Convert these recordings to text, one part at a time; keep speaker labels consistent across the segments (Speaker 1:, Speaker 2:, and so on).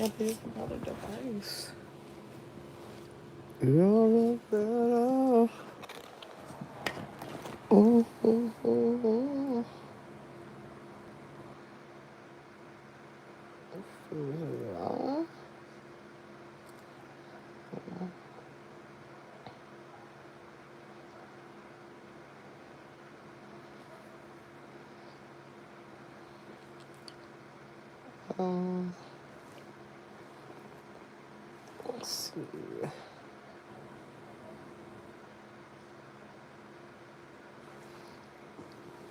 Speaker 1: It is another device. You're better. Oh, oh, oh, oh. Um, let's see.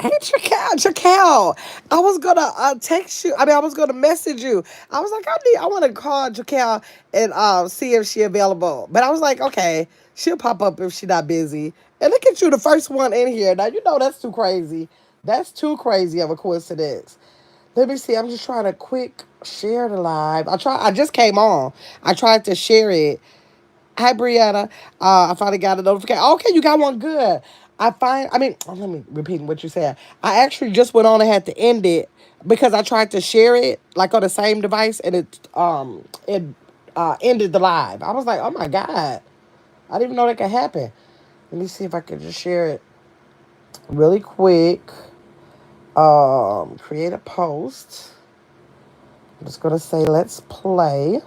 Speaker 1: Hey, Jacal. I was gonna text you. I mean, I was gonna message you. I was like, I want to call Jacal and see if she available. But I was like, okay, she'll pop up if she not busy. And look at you, the first one in here. Now you know that's too crazy. That's too crazy of a coincidence. Let me see. I'm just trying to quick share the live. I just came on. I tried to share it. Hi, Brianna. I finally got a notification. Okay, you got one good. Let me repeat what you said. I actually just went on and had to end it because I tried to share it like on the same device and it ended the live. I was like, oh my God. I didn't even know that could happen. Let me see if I can just share it really quick. Create a post. I'm just gonna say let's play.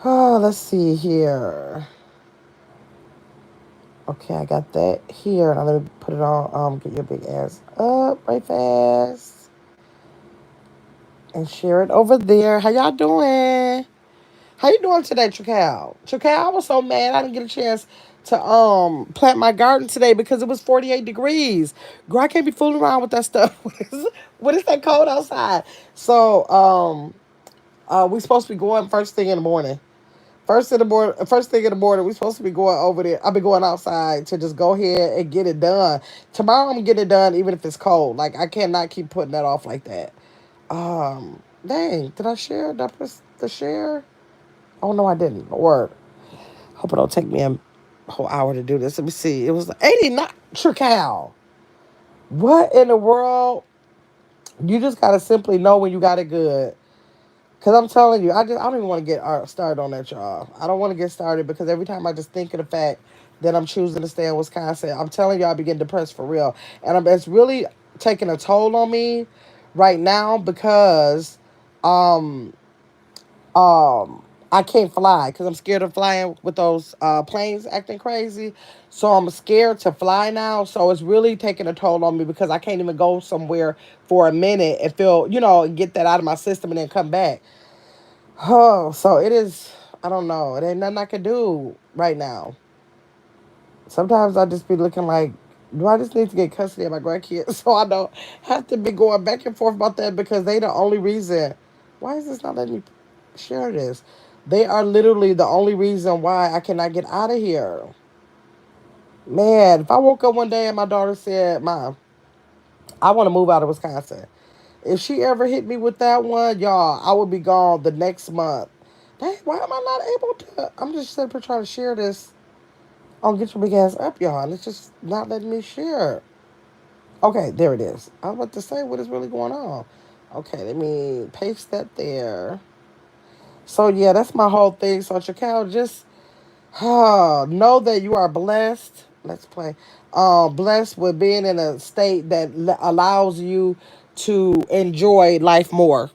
Speaker 1: Oh, let's see here. Okay, I got that here. Now let me put it on. Get your big ass up right fast and share it over there. How y'all doing? How you doing today, Tracal? Tracal, I was so mad I didn't get a chance to plant my garden today because it was 48 degrees. Girl, I can't be fooling around with that stuff. What is that cold outside? So we supposed to be going first thing in the morning. First thing in the morning, we're supposed to be going over there. I've been going outside to just go ahead and get it done. Tomorrow I'm getting it done even if it's cold. Like I cannot keep putting that off like that. Dang, did I share? Did I press the share? Oh no, I didn't. Word. Hope it don't take me a whole hour to do this. Let me see. It was 89 Trical. What in the world? You just gotta simply know when you got it good. Cause I'm telling you, I don't even want to get started on that, y'all. I don't want to get started because every time I just think of the fact that I'm choosing to stay in Wisconsin, I'm telling you, I be getting depressed for real, and it's really taking a toll on me right now because um I can't fly because I'm scared of flying with those planes acting crazy. So I'm scared to fly now. So it's really taking a toll on me because I can't even go somewhere for a minute and feel, get that out of my system and then come back. Oh, so it is. I don't know. It ain't nothing I can do right now. Sometimes I just be looking like, do I just need to get custody of my grandkids so I don't have to be going back and forth about that because they the only reason. Why is this not letting me share this? They are literally the only reason why I cannot get out of here. Man, if I woke up one day and my daughter said, Mom, I want to move out of Wisconsin. If she ever hit me with that one, y'all, I would be gone the next month. Dang, why am I not able to? I'm just sitting here trying to share this. Oh, get your big ass up, y'all. And it's just not letting me share. Okay, there it is. I was about to say what is really going on. Okay, let me paste that there. So yeah, that's my whole thing. So Chakal, just know that you are blessed. Let's play. Blessed with being in a state that allows you to enjoy life more.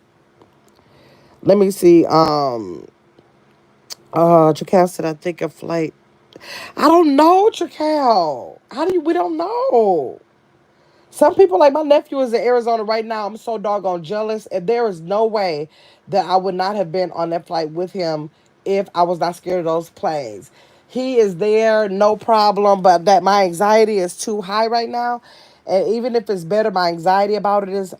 Speaker 1: Let me see. Chakal said, I think a flight. I don't know, Chakal. How do you? We don't know. Some people, like my nephew, is in Arizona right now. I'm so doggone jealous. And there is no way that I would not have been on that flight with him if I was not scared of those planes. He is there, no problem, but that my anxiety is too high right now. And even if it's better, my anxiety about it is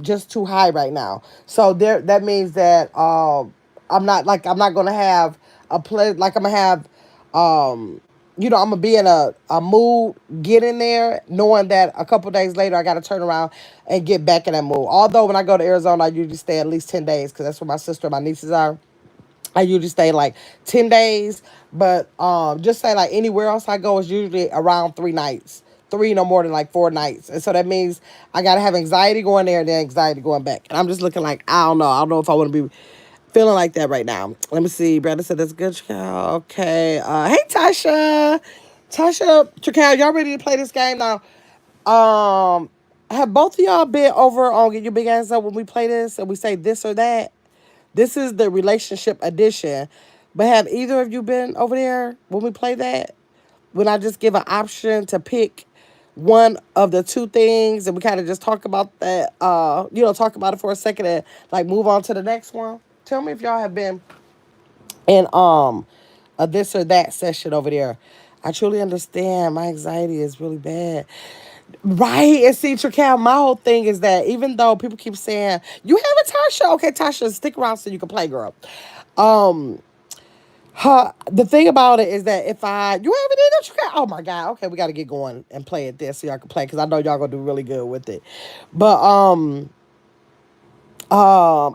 Speaker 1: just too high right now. So there, that means that I'm not gonna have a play like I'm gonna have I'm gonna be in a mood, get in there, knowing that a couple days later I gotta turn around and get back in that mood. Although when I go to Arizona, I usually stay at least 10 days because that's where my sister and my nieces are. I usually stay like 10 days, but just say like anywhere else I go is usually around 3 nights. Three no more than like 4 nights. And so that means I gotta have anxiety going there and then anxiety going back. And I'm just looking like I don't know. I don't know if I wanna be Feeling like that right now. Let me see. Brandon said that's good. Okay. Hey Tasha. Tasha, Tracal, y'all ready to play this game now? Have both of y'all been over on Get Your Big Ass Up when we play this and we say this or that? This is the relationship edition. But have either of you been over there when we play that? When I just give an option to pick one of the two things and we kind of just talk about that, talk about it for a second and like move on to the next one. Tell me if y'all have been in a this or that session over there. I truly understand. My anxiety is really bad. Right. And see, Tracal, my whole thing is that even though people keep saying, you have a Tasha, okay, Tasha, stick around so you can play, girl. Um, the thing about it is that if you have it in Tracal, oh my God, okay, we got to get going and play it there so y'all can play because I know y'all gonna do really good with it. But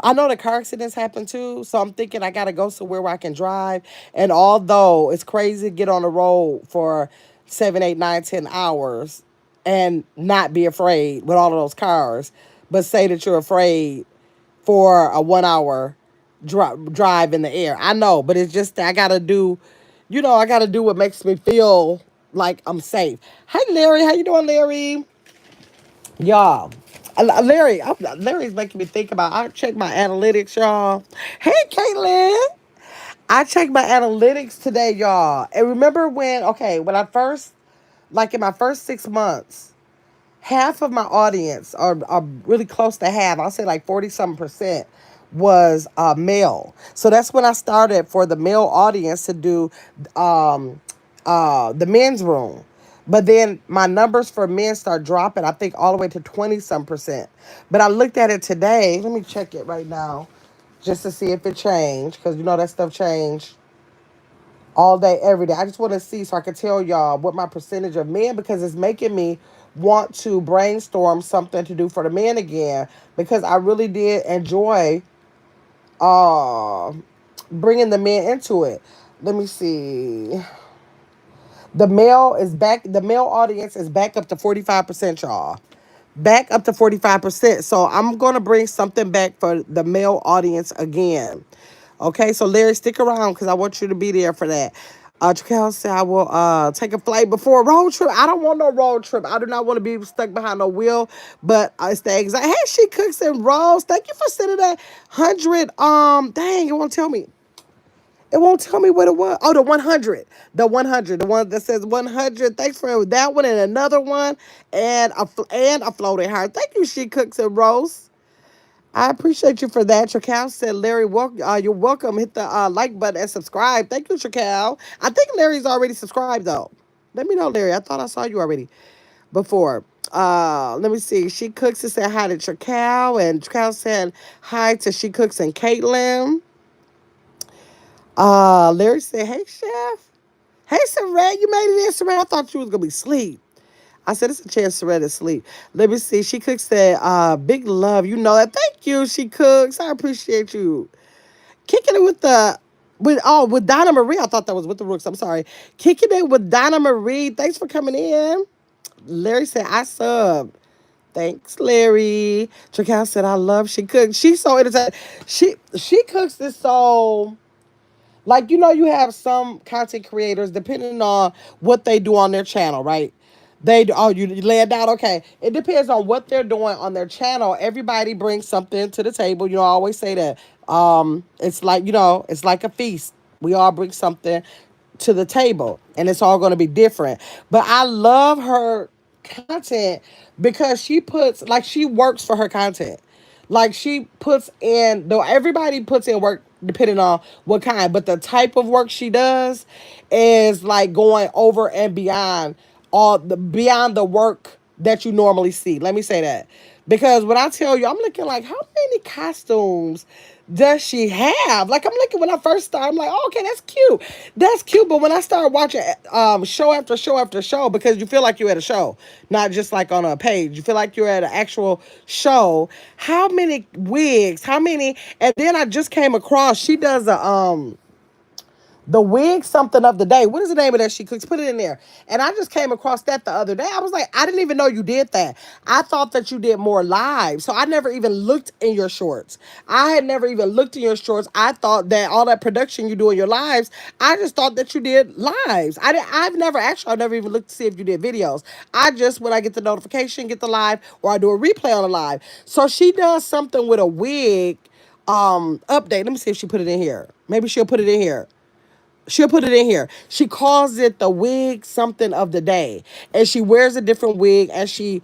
Speaker 1: I know the car accidents happen too, so I'm thinking I gotta go somewhere where I can drive. And although it's crazy to get on the road for 7, 8, 9, 10 hours and not be afraid with all of those cars, but say that you're afraid for a 1 hour drive in the air. I know, but it's just that I gotta do, I gotta do what makes me feel like I'm safe. Hey Larry, how you doing, Larry? Y'all, Larry's making me think about. I check my analytics, y'all. Hey, Caitlin. I checked my analytics today, y'all. And remember when I first, like in my first 6 months, half of my audience, are really close to half, I'll say like 40 something percent, was male. So that's when I started for the male audience to do um, the men's room. But then my numbers for men start dropping, I think all the way to 20 some percent. But I looked at it today. Let me check it right now just to see if it changed. Because you know that stuff changed all day, every day. I just want to see so I can tell y'all what my percentage of men, because it's making me want to brainstorm something to do for the men again. Because I really did enjoy uh, bringing the men into it. Let me see. The male is back. The male audience is back up to 45%, y'all. Back up to 45%. So I'm going to bring something back for the male audience again. Okay, so Larry, stick around because I want you to be there for that. Trakel said I will take a flight before a road trip. I don't want no road trip. I do not want to be stuck behind no wheel. But it's the exact. Hey, she cooks and rolls. Thank you for sending that 100. Dang, it won't tell me. It won't tell me what it was. Oh, the 100. The 100. The one that says 100. Thanks for that one and another one. And a floating heart. Thank you, She Cooks and Roast. I appreciate you for that. Tracal said, Larry, you're welcome. Hit the like button and subscribe. Thank you, Tracal. I think Larry's already subscribed, though. Let me know, Larry. I thought I saw you already before. Let me see. She Cooks and said hi to Tracal. And Tracal said hi to She Cooks and Caitlin. Larry said, hey, Chef. Hey, Saray, you made it in, Saray. I thought you was going to be asleep. I said, it's a chance Saray to sleep. Let me see. She Cooks said, big love. You know that. Thank you, She Cooks. I appreciate you. Kicking it with Donna Marie. I thought that was with the Rooks. I'm sorry. Kicking it with Donna Marie. Thanks for coming in. Larry said, I sub. Thanks, Larry. Tracal said, I love She Cooks. She's so entertaining. She cooks this so. Like, you have some content creators, depending on what they do on their channel, right? You lay it down, okay. It depends on what they're doing on their channel. Everybody brings something to the table. I always say that. It's like a feast. We all bring something to the table, and it's all going to be different. But I love her content because she works for her content. Like she puts in, though everybody puts in work depending on what kind, but the type of work she does is like going over and beyond the work that you normally see. Let me say that. Because when I tell you, I'm looking like, how many costumes does she have? Like I'm looking when I first started, I'm like, oh, okay, that's cute. That's cute. But when I started watching show after show after show, because you feel like you're at a show, not just like on a page. You feel like you're at an actual show. How many wigs? How many? And then I just came across, she does The wig something of the day. What is the name of that she cooks? Put it in there. And I just came across that the other day. I was like, I didn't even know you did that. I thought that you did more live. So I never even looked in your shorts. I had never even looked in your shorts. I thought that all that production you do in your lives, I just thought that you did lives. I've never actually, I've never even looked to see if you did videos. I just, when I get the notification, get the live, or I do a replay on the live. So she does something with a wig update. Let me see if she put it in here. Maybe she'll put it in here. She'll put it in here. She calls it the wig something of the day. And she wears a different wig and she,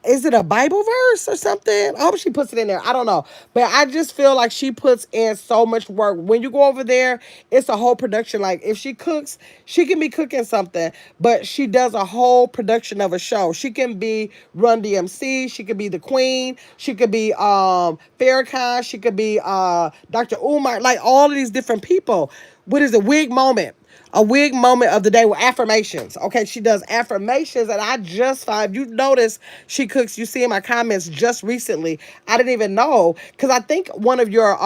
Speaker 1: is it a Bible verse or something? I hope she puts it in there. I don't know. But I just feel like she puts in so much work. When you go over there, it's a whole production. Like if she cooks, she can be cooking something, but she does a whole production of a show. She can be Run DMC, she could be the Queen, she could be Farrakhan, she could be Dr. Umar, like all of these different people. What is a wig moment? A wig moment of the day with affirmations. Okay, she does affirmations, and I just find you notice she cooks. You see in my comments just recently. I didn't even know because I think one of your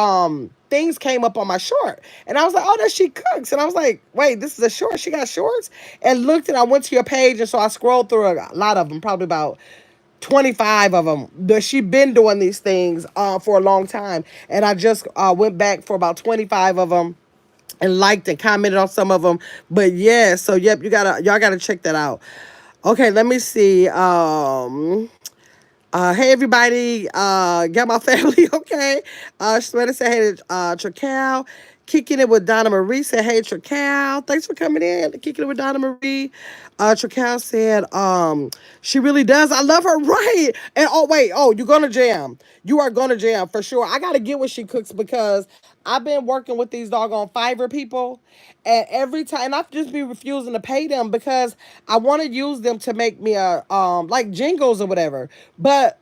Speaker 1: things came up on my short, and I was like, oh, that she cooks, and I was like, wait, this is a short. She got shorts, and looked, and I went to your page, and so I scrolled through a lot of them, probably about 25 of them. She been doing these things for a long time, and I just went back for about 25 of them and liked and commented on some of them. But yeah, so yep, y'all gotta check that out. Okay, let me see. Hey everybody, got my family, okay. Shmeta said hey to Tracal. Kicking it with Donna Marie said hey Tracal. Thanks for coming in. Kicking it with Donna Marie. Tracal said, she really does. I love her, right? And oh wait, oh, you're gonna jam. You are gonna jam for sure. I gotta get what she cooks because I've been working with these doggone Fiverr people, and every time, and I've just been refusing to pay them because I want to use them to make me a like jingles or whatever. But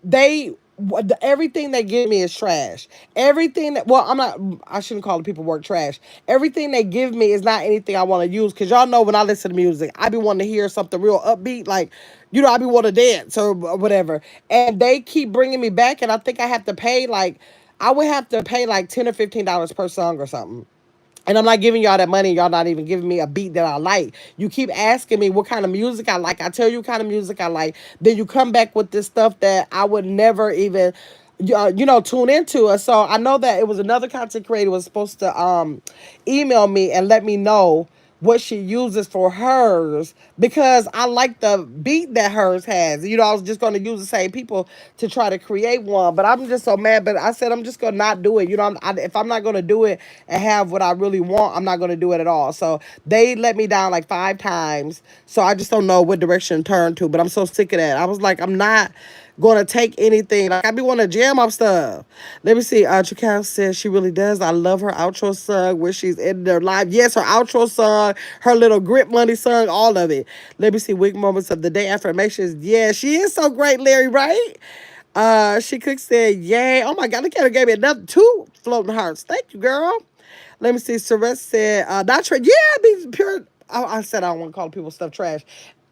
Speaker 1: everything they give me is trash. Everything that, well, I'm not, I shouldn't call the people work trash. Everything they give me is not anything I want to use because y'all know when I listen to music, I be wanting to hear something real upbeat, like, you know, I be wanting to dance or whatever. And they keep bringing me back, and I think I have to pay like, I would have to pay like $10 or $15 per song or something. And I'm not giving y'all that money. Y'all not even giving me a beat that I like. You keep asking me what kind of music I like. I tell you what kind of music I like. Then you come back with this stuff that I would never even, tune into. And so I know that it was another content creator was supposed to email me and let me know what she uses for hers because I like the beat that hers has. You know, I was just going to use the same people to try to create one, but I'm just so mad. But I said I'm just going to not do it. You know, if I'm not going to do it and have what I really want, I'm not going to do it at all. So they let me down like 5 times. So I just don't know what direction to turn to. But I'm so sick of that. I was like, I'm not gonna take anything. Like I be wanna jam off stuff. Let me see. Chakal says she really does. I love her outro song where she's in their live. Yes, her outro song, her little grip money song, all of it. Let me see. Weak moments of the day affirmations. Yeah, she is so great, Larry, right? She could say, yay. Oh my God, look at her, gave me another 2 floating hearts. Thank you, girl. Let me see. Celeste said, not trash. Yeah, be pure. I said I don't want to call people stuff trash.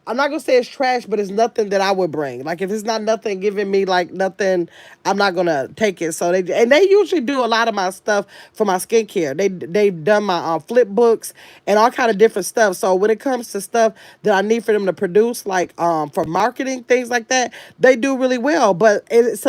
Speaker 1: I'm not gonna say it's trash, but it's nothing that I would bring. Like if it's not nothing giving me like nothing, I'm not gonna take it. So they usually do a lot of my stuff for my skincare. They've done my flip books and all kind of different stuff. So when it comes to stuff that I need for them to produce, like for marketing things like that, they do really well. But it's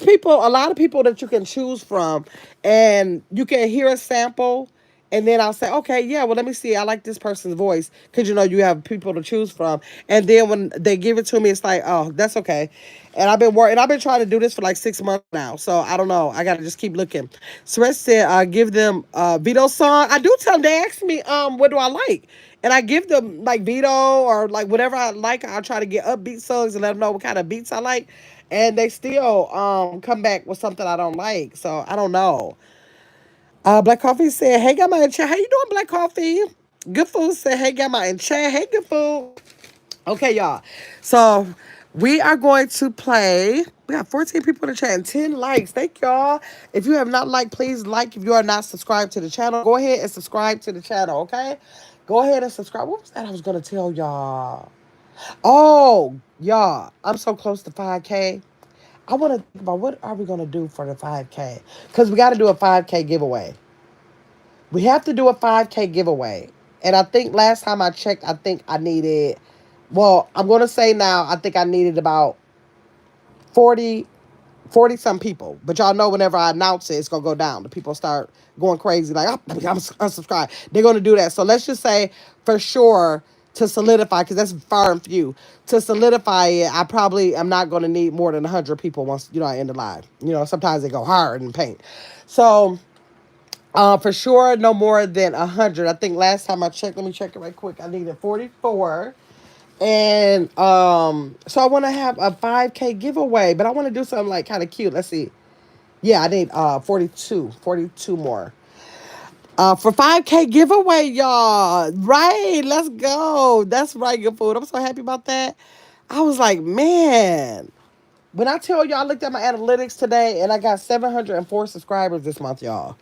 Speaker 1: people, a lot of people that you can choose from, and you can hear a sample, and then I'll say, okay, yeah, well, let me see. I like this person's voice because you know you have people to choose from, and then when they give it to me, it's like, oh, that's okay. And I've been working. I've been trying to do this for like 6 months now, so I don't know. I gotta just keep looking. Suresh said, give them Vito song. I do tell them. They ask me, what do I like? And I give them like Vito or like whatever I like. I'll try to get upbeat songs and let them know what kind of beats I like. And they still come back with something I don't like. So I don't know. Black Coffee said, hey, Gamma and Chat. How you doing, Black Coffee? Good Food said, hey, Gamma and Chat. Hey, Good Food. Okay, y'all. So we are going to play. We got 14 people in the chat and 10 likes. Thank y'all. If you have not liked, please like. If you are not subscribed to the channel, go ahead and subscribe to the channel, okay? Go ahead and subscribe. What was that I was going to tell y'all? Oh, y'all. I'm so close to 5K. I want to think about what are we going to do for the 5K? Because we got to do a 5K giveaway. We have to do a 5K giveaway. And I think last time I checked, I think I needed, well, I'm going to say now, I think I needed about 40 40 some people. But y'all know whenever I announce it, it's going to go down. The people start going crazy, like, oh, I'm unsubscribed. They're going to do that. So let's just say for sure to solidify, because that's far and few. To solidify it, I probably am not going to need more than 100 people once, I end the live. Sometimes they go hard and paint. So for sure, no more than 100. I think last time I checked, let me check it right quick. I needed 44. And so I want to have a 5K giveaway, but I want to do something like kind of cute. Let's see. Yeah, I need 42 more. For 5K giveaway, y'all. Right, let's go. That's right, good food. I'm so happy about that. I was like, man, when I tell y'all, I looked at my analytics today and I got 704 subscribers this month, y'all.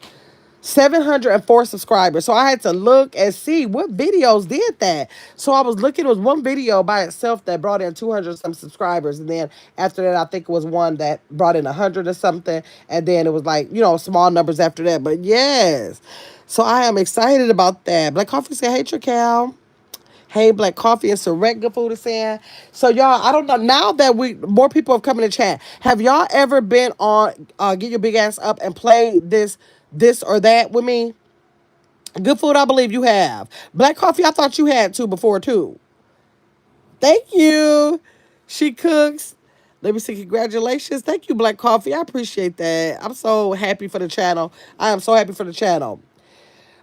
Speaker 1: 704 subscribers. So I had to look and see what videos did that. So I was looking, it was one video by itself that brought in 200 some subscribers. And then after that, I think it was one that brought in 100 or something. And then it was like, small numbers after that. But yes. So I am excited about that. Black Coffee said, hey, Trical. Hey, Black Coffee and Surrect, good food is saying. So y'all, I don't know. Now that more people have come in the chat, have y'all ever been on Get Your Big Ass Up and play this or that with me? Good food, I believe you have. Black Coffee, I thought you had too before too. Thank you. She cooks. Let me see. Congratulations. Thank you, Black Coffee. I appreciate that. I'm so happy for the channel. I am so happy for the channel.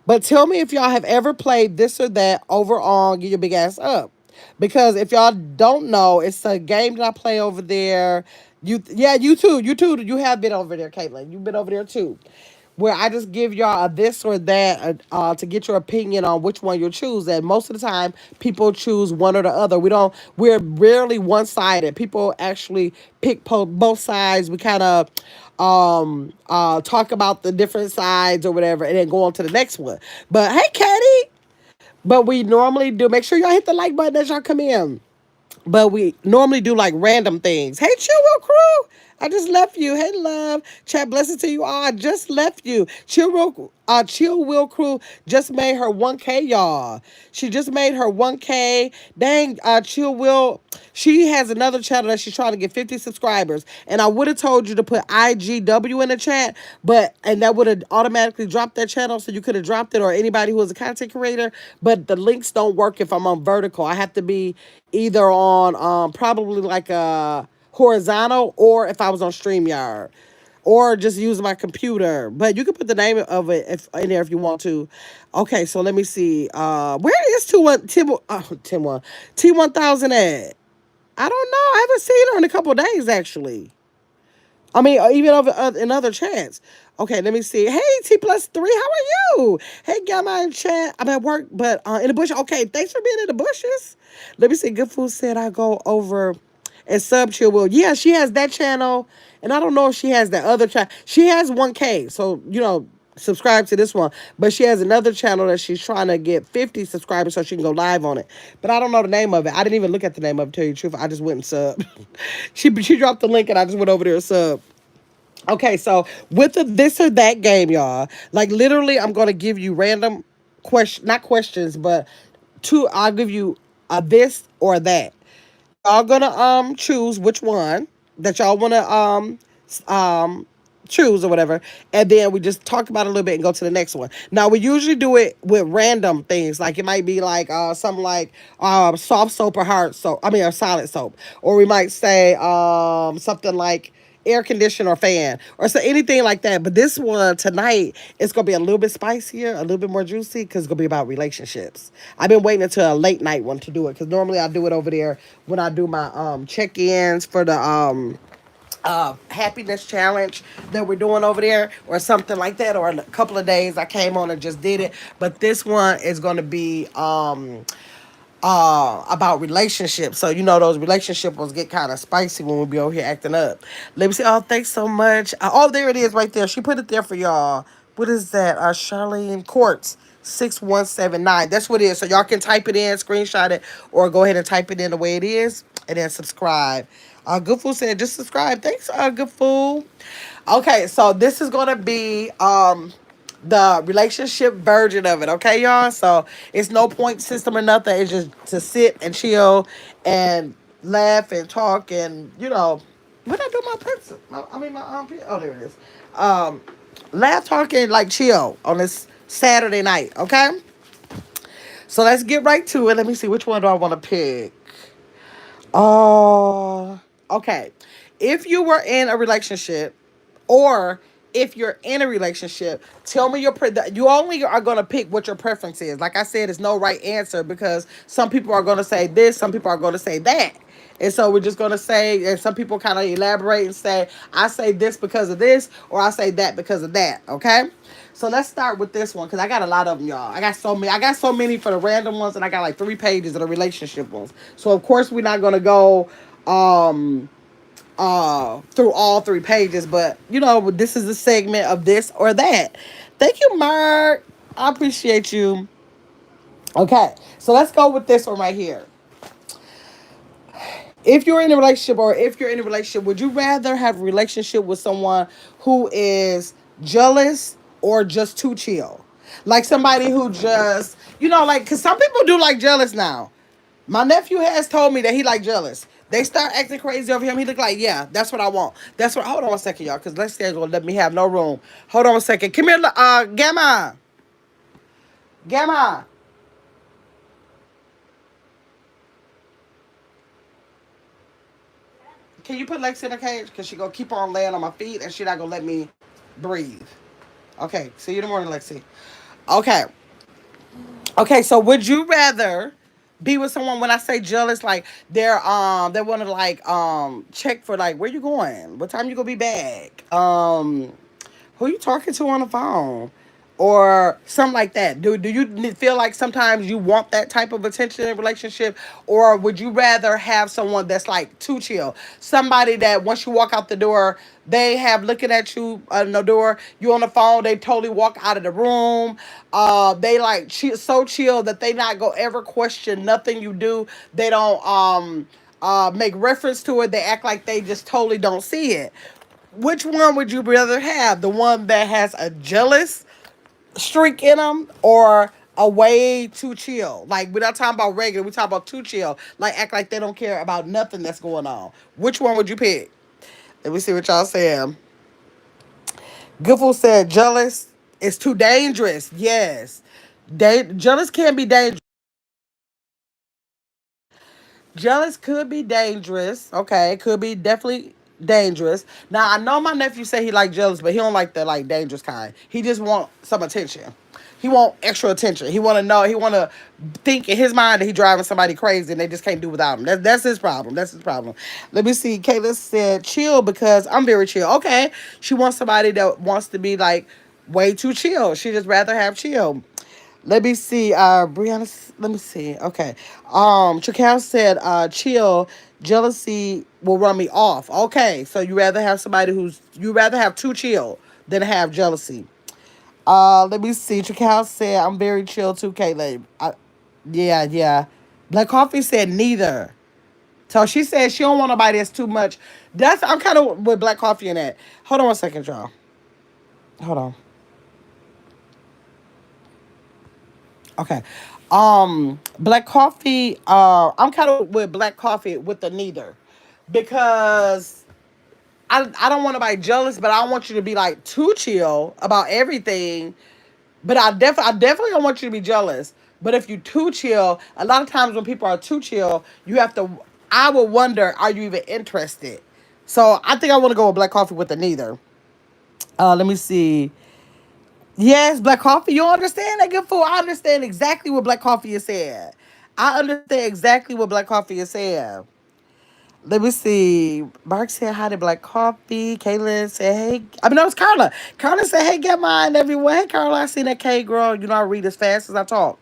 Speaker 1: But tell me if y'all have ever played this or that over on Get Your Big Ass Up. Because if y'all don't know, it's a game that I play over there. You too. You too. You have been over there, Caitlin. You've been over there too. Where I just give y'all a this or that to get your opinion on which one you'll choose. And most of the time, people choose one or the other. We're rarely one sided. People actually pick both sides. We kind of talk about the different sides or whatever, and then go on to the next one. But hey, Katie. But we normally do. Make sure y'all hit the like button as y'all come in. But we normally do like random things. Hey, Chill Will Crew. I just left you. Hey, love. Chat blessings to you all. I just left you. Chill Will Crew just made her 1K, y'all. She just made her 1K. Dang, Chill Will. She has another channel that she's trying to get 50 subscribers. And I would have told you to put IGW in the chat, and that would have automatically dropped that channel, so you could have dropped it, or anybody who is a content creator. But the links don't work if I'm on vertical. I have to be either on probably like a horizontal, or if I was on StreamYard, or just use my computer. But you can put the name of it in there if you want to. Okay, so let me see. Where is T1000 at? I don't know. I haven't seen her in a couple of days actually. I mean, even over in other chats. Okay, let me see. Hey, T+3, how are you? Hey, Gamma in chat. I'm at work, but in the bush. Okay, thanks for being in the bushes. Let me see. Good Food said I go over and sub Chill Will. Yeah, she has that channel, and I don't know if she has that other channel. She has 1K, so, subscribe to this one. But she has another channel that she's trying to get 50 subscribers so she can go live on it. But I don't know the name of it. I didn't even look at the name of it, to tell you the truth. I just went and sub. she dropped the link, and I just went over there and sub. Okay, so with the this or that game, y'all, like literally, I'm gonna give you random not questions, but I'll give you a this or that. Y'all gonna choose which one that y'all wanna um choose or whatever, and then we just talk about it a little bit and go to the next one. Now we usually do it with random things, like it might be like something like soft soap or hard soap. I mean, or solid soap, or we might say something like air conditioner or fan, or so anything like that. But this one tonight, it's gonna be a little bit spicier, a little bit more juicy, because it's gonna be about relationships. I've been waiting until a late night one to do it, because normally I do it over there when I do my check-ins for the happiness challenge that we're doing over there, or something like that, or in a couple of days I came on and just did it. But this one is going to be about relationships. So those relationships will get kind of spicy when we be over here acting up. Let me see. Oh, thanks so much. Oh, there it is right there. She put it there for y'all. What is that? Charlene Courts 6179. That's what it is. So y'all can type it in, screenshot it, or go ahead and type it in the way it is, and then subscribe. Good Food said just subscribe. Thanks, Good Food. Okay, so this is gonna be the relationship version of it, okay, y'all? So it's no point system or nothing. It's just to sit and chill and laugh and talk and, when I do my pencil, oh, there it is. Um, Laugh, talk, and like chill on this Saturday night, okay? So let's get right to it. Let me see, which one do I want to pick? Okay. If you were in a relationship, or if you're in a relationship, tell me you only are going to pick what your preference is. Like I said, it's no right answer because some people are going to say this, some people are going to say that. And so we're just going to say, and some people kind of elaborate and say, I say this because of this, or I say that because of that. Okay. So let's start with this one because I got a lot of them, y'all. I got so many for the random ones, and I got like 3 pages of the relationship ones. So of course we're not gonna go um through all 3 pages, but this is a segment of this or that. Thank you, Mark. I appreciate you. Okay, so let's go with this one right here. If you're in a relationship, or if you're in a relationship, would you rather have a relationship with someone who is jealous or just too chill? Like somebody who just, like, because some people do like jealous now. My nephew has told me that he like jealous. They start acting crazy over him. He look like, yeah, that's what I want. That's what. Hold on 1 second, y'all, because let's say gonna let me have no room. Hold on 1 second. Come here, Gamma, Gamma. Can you put Lexi in a cage? Because she gonna keep on laying on my feet and she not gonna let me breathe. Okay, see you in the morning, Lexi. Okay. Okay, so would you rather be with someone, when I say jealous, like they want to like check for like, where you going? What time you gonna be back? Who you talking to on the phone? Or something like that. Do you feel like sometimes you want that type of attention in a relationship, or would you rather have someone that's like too chill? Somebody that once you walk out the door, they have looking at you on the door. You on the phone, they totally walk out of the room. They like so chill that they not go ever question nothing you do. They don't make reference to it. They act like they just totally don't see it. Which one would you rather have? The one that has a jealous streak in them, or a way too chill? Like, we're not talking about regular, we talking about too chill. Like, act like they don't care about nothing that's going on. Which one would you pick? Let me see what y'all saying. Goodful said jealous is too dangerous. Yes. Jealous can be dangerous. Jealous could be dangerous. Okay, it could be definitely dangerous. Now I know my nephew said he like jealous, but he don't like the like dangerous kind. He just want some attention. He want extra attention. He want to know. He want to think in his mind that he driving somebody crazy and they just can't do without him. That's his problem. That's his problem. Let me see. Kayla said chill because I'm very chill. Okay, she wants somebody that wants to be like way too chill. She just rather have chill. Let me see. Brianna, let me see. Okay. Chakal said, chill, jealousy will run me off. Okay. So you rather have somebody you rather have too chill than have jealousy. Let me see. Chakal said, I'm very chill too, Caleb. Yeah, yeah. Black Coffee said neither. So she said she don't want nobody that's too much. I'm kind of with Black Coffee in that. Hold on 1 second, y'all. Hold on. Okay. Black coffee, I'm kind of with black coffee with the neither. Because I don't want nobody jealous, but I don't want you to be like too chill about everything. But I definitely don't want you to be jealous. But if you too chill, a lot of times when people are too chill, you have to I will wonder, are you even interested? So I think I want to go with black coffee with the neither. Let me see. Yes, black coffee. You understand that, good fool? I understand exactly what black coffee is saying. I understand exactly what black coffee is saying. Let me see. Mark said hi to black coffee. Kaylin said hey. I mean, that was Carla. Carla said hey, get mine, everyone. Hey, Carla, I seen that K girl. You know, I read as fast as I talk.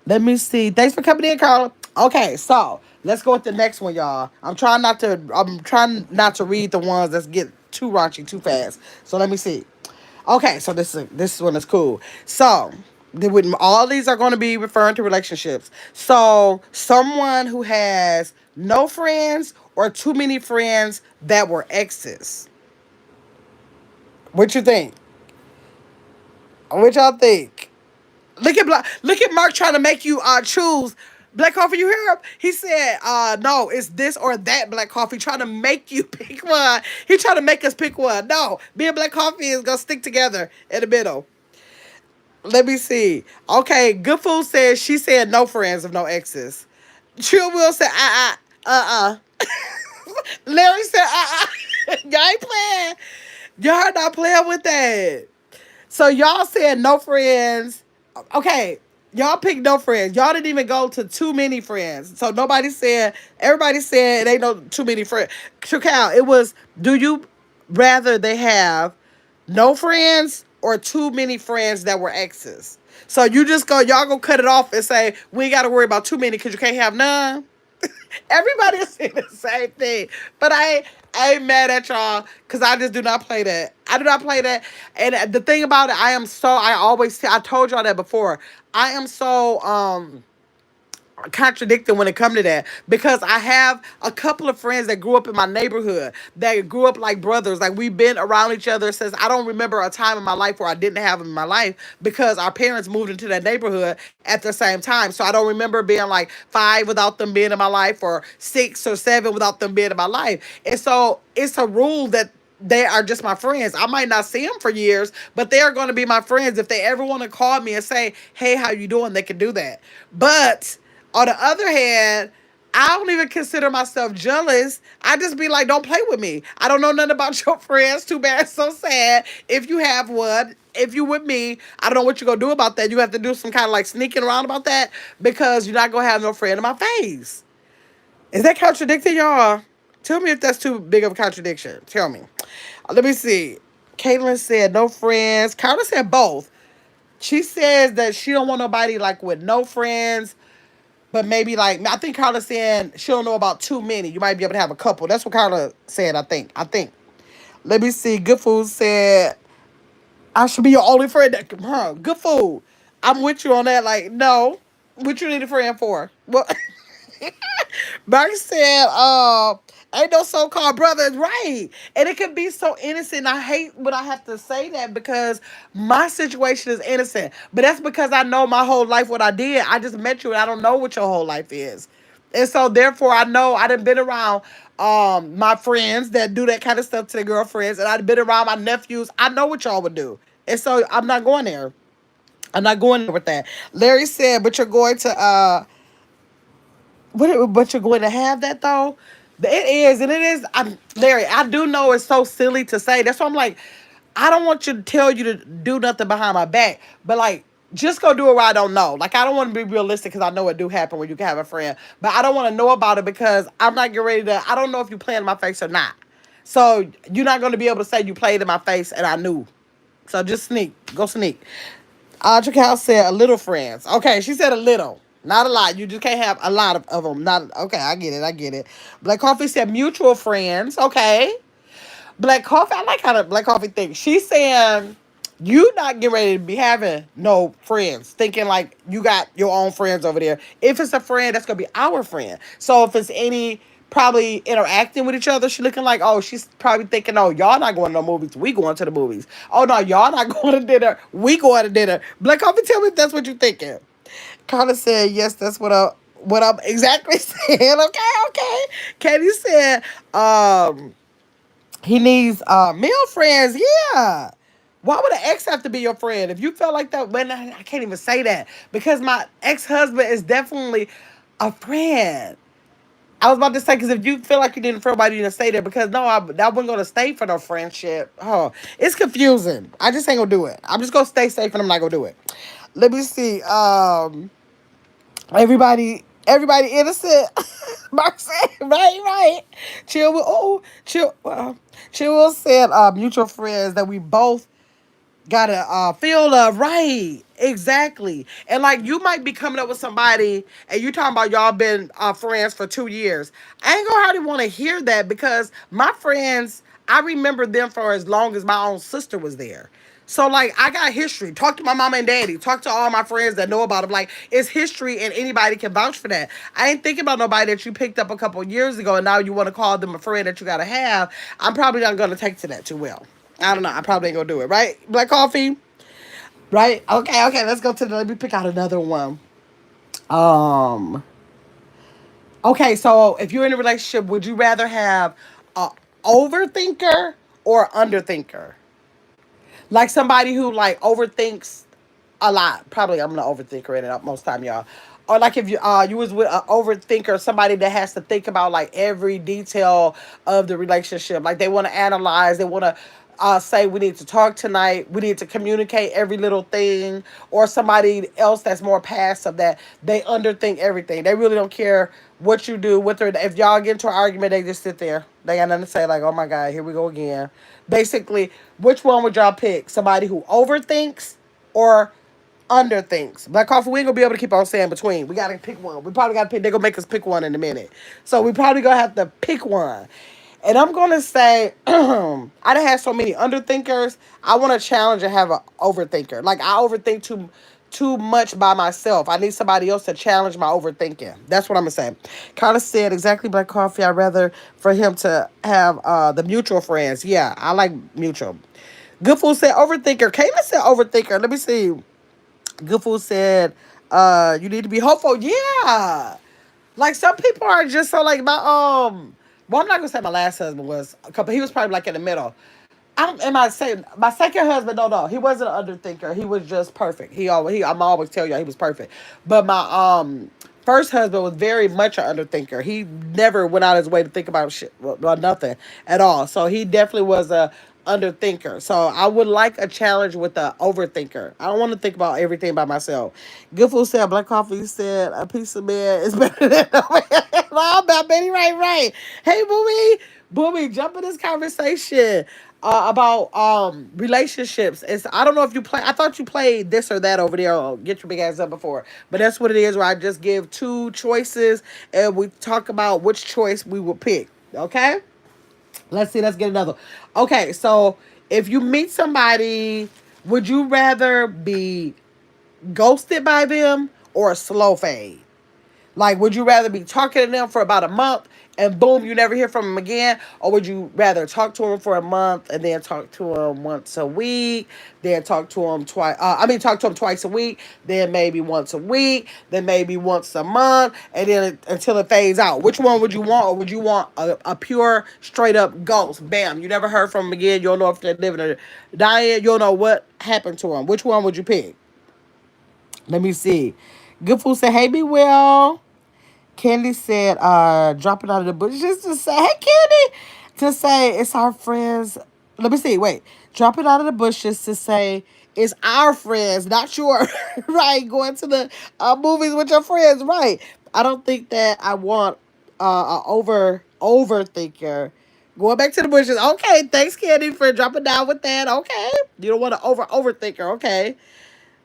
Speaker 1: Let me see. Thanks for coming in, Carla. Okay, so let's go with the next one, y'all. I'm trying not to read the ones that get too raunchy too fast. So let me see. Okay, so this one is cool. So all these are going to be referring to relationships. So someone who has no friends or too many friends that were exes. What you think? What y'all think? Look at Mark trying to make you choose black coffee. You hear him? He said, no, it's this or that black coffee. Trying to make you pick one. He trying to make us pick one. No, me and black coffee is gonna stick together in the middle. Let me see. Okay, Good Food says she said no friends of no exes. Chill Will said Larry said y'all ain't playing. Y'all not playing with that. So y'all said no friends. Okay, y'all picked no friends. Y'all didn't even go to too many friends. So nobody said. Everybody said it ain't no too many friends. Cal, it was. Do you rather they have no friends or too many friends that were exes? So you just go. Y'all go cut it off and say we ain't got to worry about too many because you can't have none. Everybody is saying the same thing, but I ain't mad at y'all because I just do not play that. I do not play that. And the thing about it, I always I told y'all that before. I am so contradicting when it come to that because I have a couple of friends that grew up in my neighborhood that grew up like brothers. Like we've been around each other since I don't remember a time in my life where I didn't have them in my life because our parents moved into that neighborhood at the same time. So I don't remember being like 5 without them being in my life or 6 or 7 without them being in my life. And so it's a rule that they are just my friends. I might not see them for years, but they are going to be my friends. If they ever want to call me and say, "Hey, how you doing?" they can do that. But on the other hand, I don't even consider myself jealous. I just be like, don't play with me. I don't know nothing about your friends. Too bad, so sad. If you have one, if you with me, I don't know what you're gonna do about that. You have to do some kind of like sneaking around about that because you're not gonna have no friend in my face. Is that contradicting y'all? Tell me if that's too big of a contradiction. Tell me. Let me see. Caitlin said no friends. Carla said both. She says that she don't want nobody like with no friends. But maybe like I think Carla saying she don't know about too many. You might be able to have a couple. That's what Carla said. I think. I think. Let me see. Good Food said I should be your only friend. Good Food. I'm with you on that. Like no, what you need a friend for? Well, Mark said, ain't no so-called brothers, right? And it can be so innocent. I hate when I have to say that because my situation is innocent. But that's because I know my whole life what I did. I just met you and I don't know what your whole life is. And so therefore I know I done been around my friends that do that kind of stuff to their girlfriends and I've been around my nephews. I know what y'all would do. And so I'm not going there. I'm not going there with that. Larry said, but you're going to but you're going to have that though. It is, and it is. I'm Larry. I do know it's so silly to say. That's why I'm like, I don't want you to tell you to do nothing behind my back, but like, just go do it where I don't know. Like, I don't want to be realistic because I know it do happen when you can have a friend, but I don't want to know about it because I'm not getting ready to. I don't know if you playing in my face or not. So you're not going to be able to say you played in my face and I knew. So just sneak, go sneak. Audrey Cal said a little friends. Okay, she said a little. Not a lot. You just can't have a lot of them. Not okay, I get it. I get it. Black Coffee said mutual friends. Okay. Black Coffee, I like how the Black Coffee thinks. She's saying you not getting ready to be having no friends. Thinking like you got your own friends over there. If it's a friend, that's gonna be our friend. So if it's any probably interacting with each other, she looking like, oh, she's probably thinking, oh, y'all not going to no movies. We going to the movies. Oh no, y'all not going to dinner. We going to dinner. Black Coffee, tell me if that's what you're thinking. Carla said, yes, that's what I'm exactly saying. Okay, okay. Katie said, he needs male friends. Yeah. Why would an ex have to be your friend? If you felt like that, when I can't even say that because my ex-husband is definitely a friend. I was about to say because if you feel like you didn't feel about you didn't stay there because no, I wasn't gonna stay for no friendship. Oh, it's confusing. I just ain't gonna do it. I'm just gonna stay safe and I'm not gonna do it. Let me see. Everybody innocent. Mark said, right. Chill will, oh, chill. Chill will said, mutual friends that we both gotta feel love, right? Exactly. And like you might be coming up with somebody and you talking about y'all been friends for 2 years. I ain't gonna hardly want to hear that because my friends, I remember them for as long as my own sister was there. So like I got history. Talk to my mama and daddy. Talk to all my friends that know about it. Like it's history and anybody can vouch for that. I ain't thinking about nobody that you picked up a couple of years ago and now you want to call them a friend that you gotta have. I'm probably not gonna take to that too well. I don't know. I probably ain't gonna do it, right? Black Coffee. Right? Okay, okay. Let's go to the. Let me pick out another one. Um. Okay, so if you're in a relationship, would you rather have a overthinker or underthinker? Like somebody who like overthinks a lot. Probably I'm an overthinker in it most time, y'all. Or like if you was with an overthinker, somebody that has to think about like every detail of the relationship. Like they want to analyze, they want to say we need to talk tonight, we need to communicate every little thing. Or somebody else that's more passive that they underthink everything. They really don't care what you do with her. If y'all get into an argument, they just sit there. They got nothing to say. Like, oh my god, here we go again. Basically, which one would y'all pick? Somebody who overthinks or under things. Black coffee, we ain't gonna be able to keep on saying between. We gotta pick one. We probably gotta pick. They're gonna make us pick one in a minute. So we probably gonna have to pick one. And I'm gonna say, I done had so many underthinkers. I want to challenge and have an overthinker. Like I overthink too much by myself. I need somebody else to challenge my overthinking. That's what I'm gonna say. Kind of said exactly Black coffee. I'd rather for him to have the mutual friends. Yeah, I like mutual. Good food said overthinker. Kayla said overthinker. Let me see. Good food said, you need to be hopeful. Yeah. Like some people are just so like my well, I'm not gonna say my last husband was a couple, he was probably like in the middle. I'm am I saying my second husband, no, he wasn't an underthinker. He was just perfect. I'm always tell y'all he was perfect. But my first husband was very much an underthinker. He never went out his way to think about shit, well, nothing at all. So he definitely was a underthinker. So I would like a challenge with the overthinker. I don't want to think about everything by myself. Good food said Black coffee said a piece of man is better than no man. No, about Betty, right. Hey, Boomy, jump in this conversation about relationships. It's I don't know if you play. I thought you played this or that over there. Or get your big ass up before, but that's what it is. Where I just give two choices and we talk about which choice we will pick. Okay. Let's see. Let's get another. Okay, so if you meet somebody, would you rather be ghosted by them or a slow fade? Like, would you rather be talking to them for about a month and boom, you never hear from them again? Or would you rather talk to them for a month and then talk to them once a week, then talk to them twice? Talk to them twice a week, then maybe once a week, then maybe once a month, and then until it fades out. Which one would you want? Or would you want a pure, straight up ghost? Bam, you never heard from them again. You don't know if they're living or dying. You don't know what happened to them. Which one would you pick? Let me see. Good food said, hey, be well. Candy said, dropping out of the bush just to say, hey, Candy, to say it's our friends. Let me see, wait. Dropping out of the bushes to say it's our friends, not your, right? Going to the movies with your friends, right? I don't think that I want a overthinker. Going back to the bushes. Okay, thanks, Candy, for dropping down with that. Okay. You don't want to overthinker. Okay.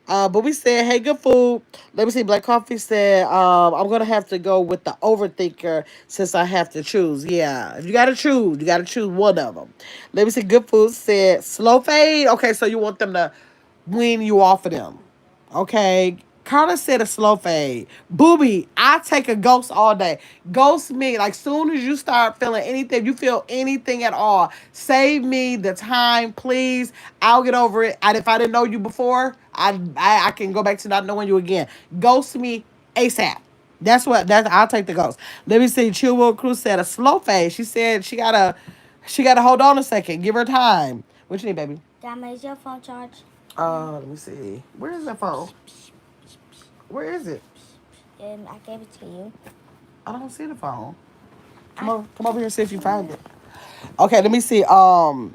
Speaker 1: But we said, hey, good food. Let me see. Black Coffee said, I'm going to have to go with the overthinker since I have to choose. Yeah, if you got to choose, you got to choose one of them. Let me see. Good food said, slow fade. Okay, so you want them to wean you off of them. Okay. Carla said a slow fade. Booby, I take a ghost all day. Ghost me. Like soon as you start feeling anything, you feel anything at all, save me the time, please. I'll get over it. And if I didn't know you before, I can go back to not knowing you again. Ghost me ASAP. That's I'll take the ghost. Let me see. Chill Will Cruz said a slow fade. She said she gotta hold on a second. Give her time. What you need, baby?
Speaker 2: Dama, is your phone charged?
Speaker 1: Let me see. Where is that phone? Where is it?
Speaker 2: And I gave it to you.
Speaker 1: I don't see the phone. Come over here and see if you find it. Okay, let me see. Chill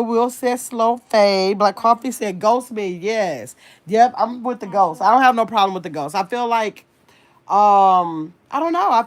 Speaker 1: Will said slow fade. Black Coffee said ghost me. Yes. Yep, I'm with the ghost. I don't have no problem with the ghost. I feel like I don't know. I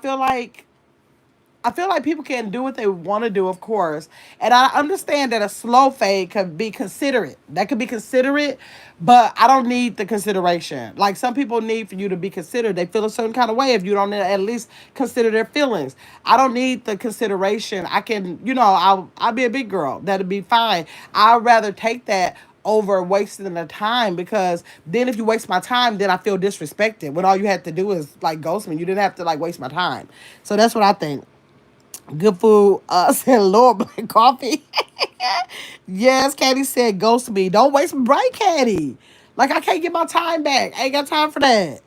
Speaker 1: feel like people can do what they want to do, of course. And I understand that a slow fade could be considerate. That could be considerate, but I don't need the consideration. Like some people need for you to be considered. They feel a certain kind of way if you don't at least consider their feelings. I don't need the consideration. I can, I'll be a big girl. That'll be fine. I'd rather take that over wasting the time because then if you waste my time, then I feel disrespected when all you had to do is like ghost me. You didn't have to like waste my time. So that's what I think. Good food. Said Lord Black Coffee. Yes, Katie said ghost me. Don't waste my right, Katie. Like I can't get my time back. I ain't got time for that.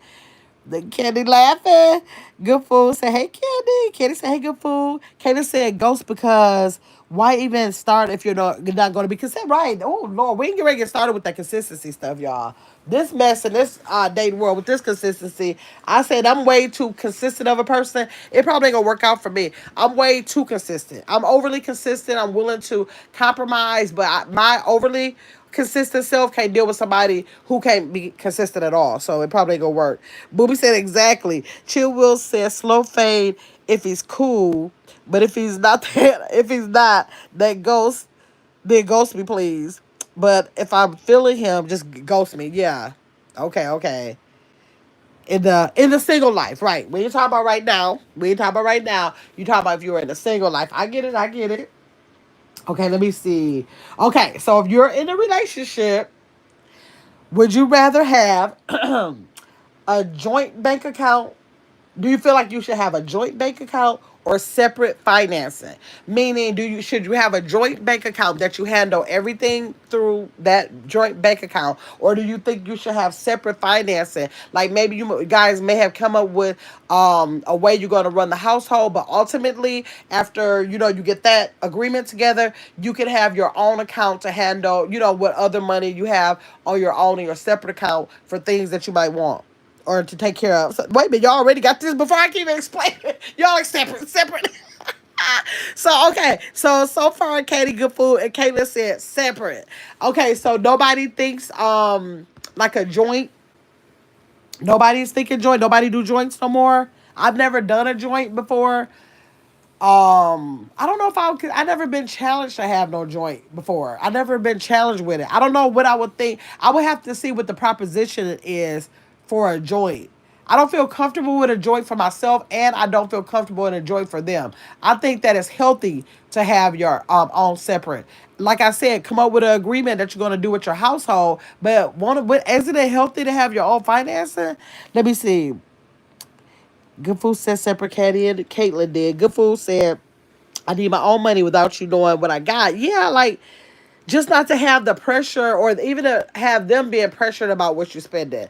Speaker 1: The Candy laughing. Good food said, hey, Candy. Candy said, hey, good food. Candy said, ghost because why even start if you're not going to be consistent? Right. Oh, Lord. We ain't getting ready to get started with that consistency stuff, y'all. This mess in this dating world with this consistency, I said I'm way too consistent of a person. It probably ain't going to work out for me. I'm way too consistent. I'm overly consistent. I'm willing to compromise, but my overly consistent self can't deal with somebody who can't be consistent at all. So it probably ain't gonna work. Booby said exactly. Chill Will said slow fade if he's cool, but if he's not that, if he's not that ghost, then ghost me please. But if I'm feeling him, just ghost me. Yeah. Okay. Okay. In the single life, right? We ain't talking about right now. We ain't talking about right now. You talking about if you were in a single life. I get it. I get it. Okay. Let me see. Okay. So if you're in a relationship, would you rather have a joint bank account? Do you feel like you should have a joint bank account or separate financing? Meaning, should you have a joint bank account that you handle everything through that joint bank account, or do you think you should have separate financing? Like maybe you guys may have come up with a way you're going to run the household, but ultimately, after you get that agreement together, you can have your own account to handle what other money you have on your own in your separate account for things that you might want or to take care of. So, wait a minute, y'all already got this before I can even explain it. Y'all like separate. So okay, so far Katie good food and Kayla said separate. Okay, so nobody thinks like a joint. Nobody's thinking joint. Nobody do joints no more. I've never done a joint before. I don't know if I never been challenged to have no joint before. I never been challenged with it. I don't know what I would think. I would have to see what the proposition is for a joint. I don't feel comfortable with a joint for myself, and I don't feel comfortable in a joint for them. I think that it's healthy to have your own separate. Like I said, come up with an agreement that you're gonna do with your household. But isn't it healthy to have your own financing? Let me see. Good Food said separate. Katie and Caitlin did. Good Food said I need my own money without you knowing what I got. Yeah, like just not to have the pressure or even to have them being pressured about what you're spending.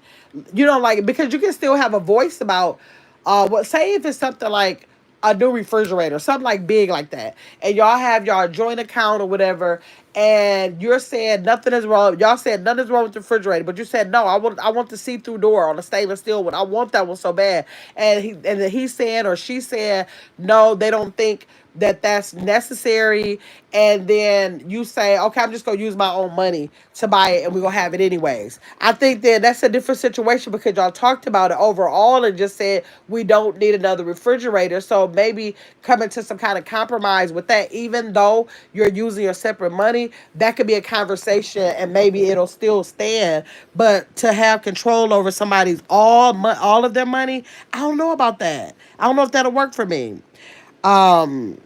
Speaker 1: Like because you can still have a voice about what say if it's something like a new refrigerator, something like big like that, and y'all have y'all joint account or whatever, and you're saying nothing is wrong. Y'all said nothing is wrong with the refrigerator, but you said no. I want the see through door on the stainless steel one. I want that one so bad, and then he said or she said no. They don't think that's necessary, and then you say okay, I'm just gonna use my own money to buy it and we're gonna have it anyways. I think that that's a different situation because y'all talked about it overall and just said we don't need another refrigerator, so maybe coming to some kind of compromise with that, even though you're using your separate money, that could be a conversation and maybe it'll still stand. But to have control over somebody's all of their money, I don't know about that. I don't know if that'll work for me. um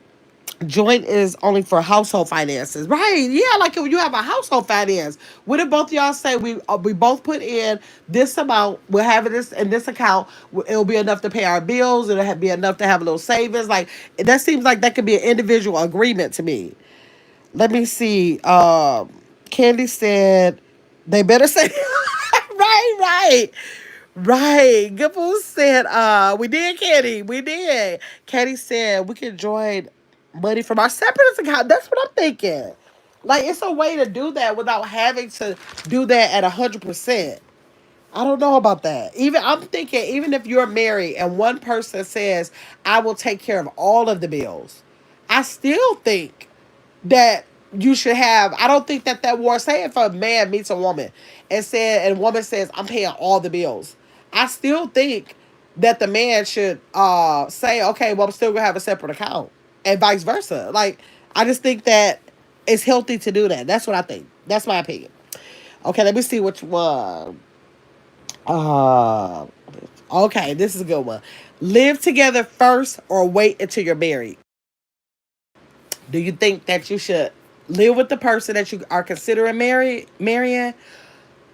Speaker 1: Joint is only for household finances, right? Yeah, like if you have a household finance, what if both of y'all say we both put in this amount, we'll have this in this account, it'll be enough to pay our bills, be enough to have a little savings. Like that seems like that could be an individual agreement to me. Let me see. Candy said they better say right, right. Right. Good food said, we did, Candy. We did. Candy said we can join money from our separate account. That's what I'm thinking. Like, it's a way to do that without having to do that at 100%. I don't know about that. Even I'm thinking, even if you're married and one person says, I will take care of all of the bills, I still think that you should have. I don't think that war. Say if a man meets a woman and woman says, "I'm paying all the bills," I still think that the man should say, "Okay, well, I'm still gonna have a separate account," and vice versa. Like I just think that it's healthy to do that. That's what I think. That's my opinion. Okay, let me see which one. Uh, okay, this is a good one. Live together first or wait until you're married. Do you think that you should live with the person that you are considering marrying,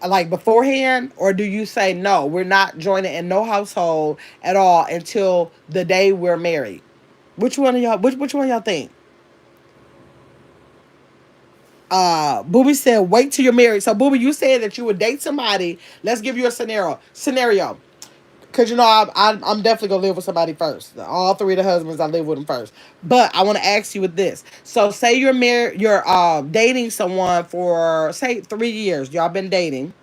Speaker 1: like beforehand, or do you say no, we're not joining in no household at all until the day we're married? Which one of y'all? Which one of y'all think? Booby said, wait till you're married. So Booby, you said that you would date somebody. Let's give you a scenario. Cause I'm definitely gonna live with somebody first. All three of the husbands, I live with them first. But I want to ask you with this. So say you're married, you're dating someone for say 3 years. Y'all been dating,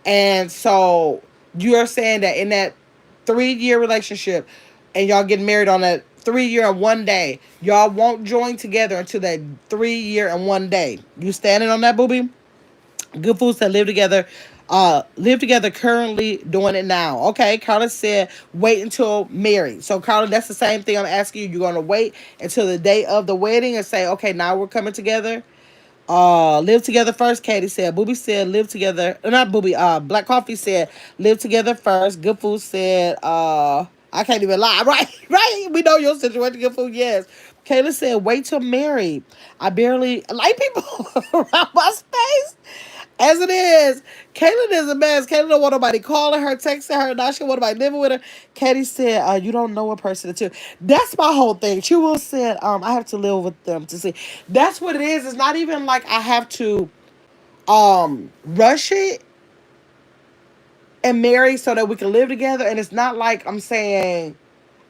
Speaker 1: and so you're saying that in that 3 year relationship, and y'all get married on that 3 year and one day, y'all won't join together until that 3 year and one day. You standing on that, booby? Good foods that live together currently doing it now. Okay, Carla said wait until married. So Carla, that's the same thing I'm asking you. You're gonna wait until the day of the wedding and say, okay, now we're coming together. Live together first, Katie said. Booby said live together. Not Booby, Black Coffee said live together first. Good Food said, I can't even lie. Right, right. We know your situation, Good Food, yes. Kayla said, wait till married. I barely like people around my space. As it is, Caitlyn is a mess. Caitlyn don't want nobody calling her, texting her. Now she want nobody living with her. Katie said, you don't know a person until. That's my whole thing. She will said, I have to live with them to see. That's what it is. It's not even like I have to rush it and marry so that we can live together. And it's not like I'm saying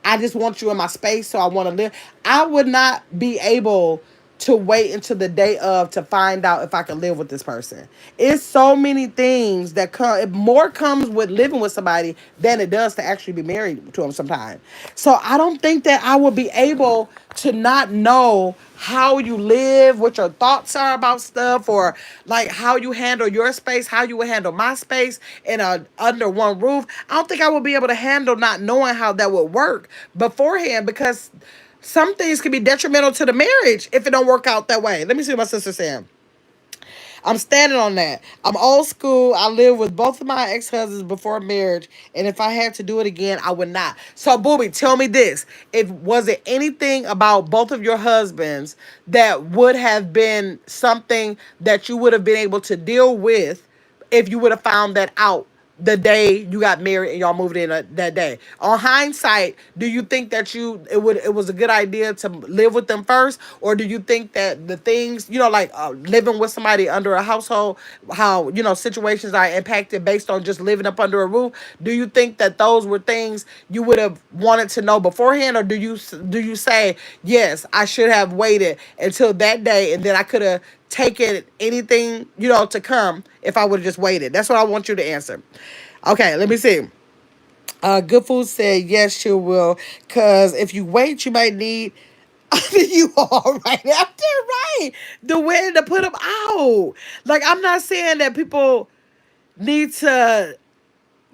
Speaker 1: I just want you in my space, so I want to live. I would not be able to wait until the day of to find out if I can live with this person. It's so many things that come. More comes with living with somebody than it does to actually be married to them. Sometimes, so I don't think that I would be able to not know how you live, what your thoughts are about stuff, or like how you handle your space, how you would handle my space in a under one roof. I don't think I would be able to handle not knowing how that would work beforehand because some things can be detrimental to the marriage if it don't work out that way. Let me see what my sister's saying. I'm standing on that. I'm old school. I lived with both of my ex-husbands before marriage, and if I had to do it again, I would not. So, Booby, tell me this: if was it anything about both of your husbands that would have been something that you would have been able to deal with if you would have found that out the day you got married and y'all moved in that day? On hindsight, do you think that it was a good idea to live with them first, or do you think that the things like living with somebody under a household, how situations are impacted based on just living up under a roof? Do you think that those were things you would have wanted to know beforehand, or do you say yes, I should have waited until that day and then I could have taken anything to come if I would have just waited? That's what I want you to answer. Okay, let me see. Good Food said yes, you will, cause if you wait, you might need. You all right after, right? The way to put them out. Like, I'm not saying that people need to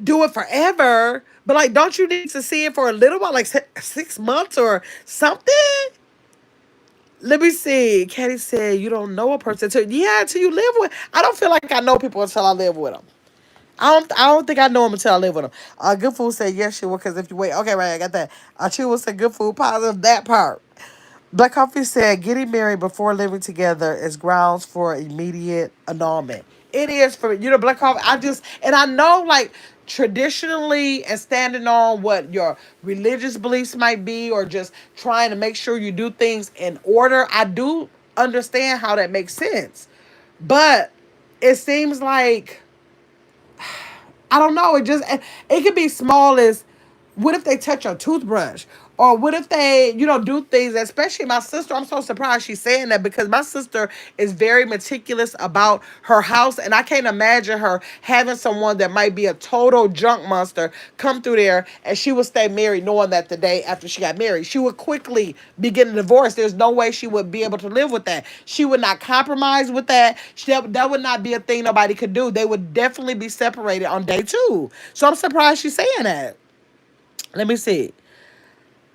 Speaker 1: do it forever, but like, don't you need to see it for a little while, like 6 months or something? Let me see. Katie said you don't know a person until until you live with. I don't feel like I know people until I live with them. I don't think I know him until I live with him. Good Food said yes, she will, because if you wait, okay, right, I got that. Chill said good food, positive that part. Black Coffee said getting married before living together is grounds for immediate annulment. It is for Black Coffee. I know like traditionally and standing on what your religious beliefs might be, or just trying to make sure you do things in order. I do understand how that makes sense, but it seems like I don't know. It could be small as what if they touch your toothbrush? Or what if they, do things, especially my sister. I'm so surprised she's saying that because my sister is very meticulous about her house. And I can't imagine her having someone that might be a total junk monster come through there and she would stay married knowing that the day after she got married, she would quickly be getting a divorce. There's no way she would be able to live with that. She would not compromise with that. That would not be a thing nobody could do. They would definitely be separated on day two. So I'm surprised she's saying that. Let me see.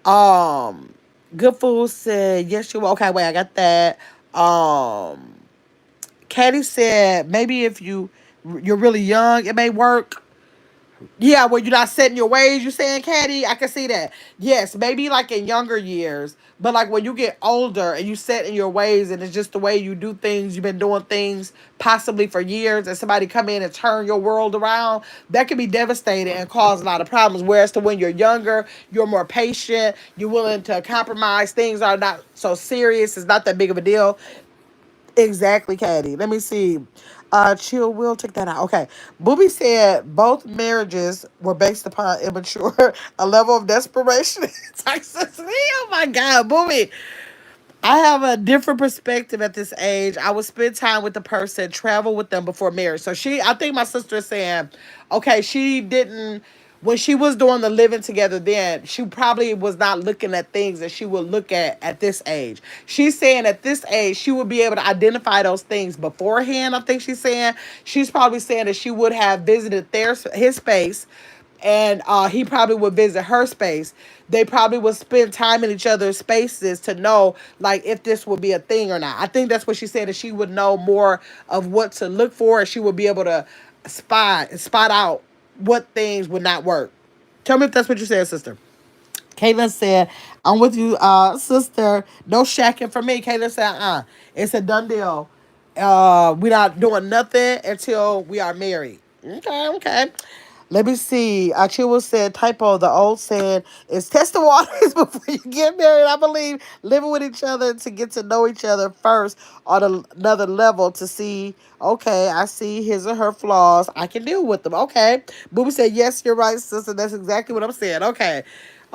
Speaker 1: Um, Good Food said yes, you will. Okay, wait, I got that. Um, Katie said maybe if you're really young, it may work. Yeah, well, you're not setting your ways. You saying, Caddy? I can see that. Yes, maybe like in younger years, but like when you get older and you set in your ways, and it's just the way you do things. You've been doing things possibly for years, and somebody come in and turn your world around. That can be devastating and cause a lot of problems. Whereas to when you're younger, you're more patient. You're willing to compromise. Things are not so serious. It's not that big of a deal. Exactly, Caddy. Let me see. Chill will take that out. Okay. Booby said both marriages were based upon immature, a level of desperation and toxicity. Oh my God, Booby. I have a different perspective at this age. I would spend time with the person, travel with them before marriage. So I think my sister is saying, okay, she didn't, when she was doing the living together then, she probably was not looking at things that she would look at this age. She's saying at this age, she would be able to identify those things beforehand. I think she's saying, she's probably saying that she would have visited his space and he probably would visit her space. They probably would spend time in each other's spaces to know like if this would be a thing or not. I think that's what she said, that she would know more of what to look for, and she would be able to spot out what things would not work. Tell me if that's what you said, sister. Caitlin said, I'm with you, sister. No shacking for me. Caitlin said, it's a done deal. We're not doing nothing until we are married. Okay, okay. Let me see. Achua said, typo, the old saying is test the waters before you get married. I believe living with each other to get to know each other first on another level to see, okay, I see his or her flaws. I can deal with them. Okay. Booby said, yes, you're right, sister. That's exactly what I'm saying. Okay.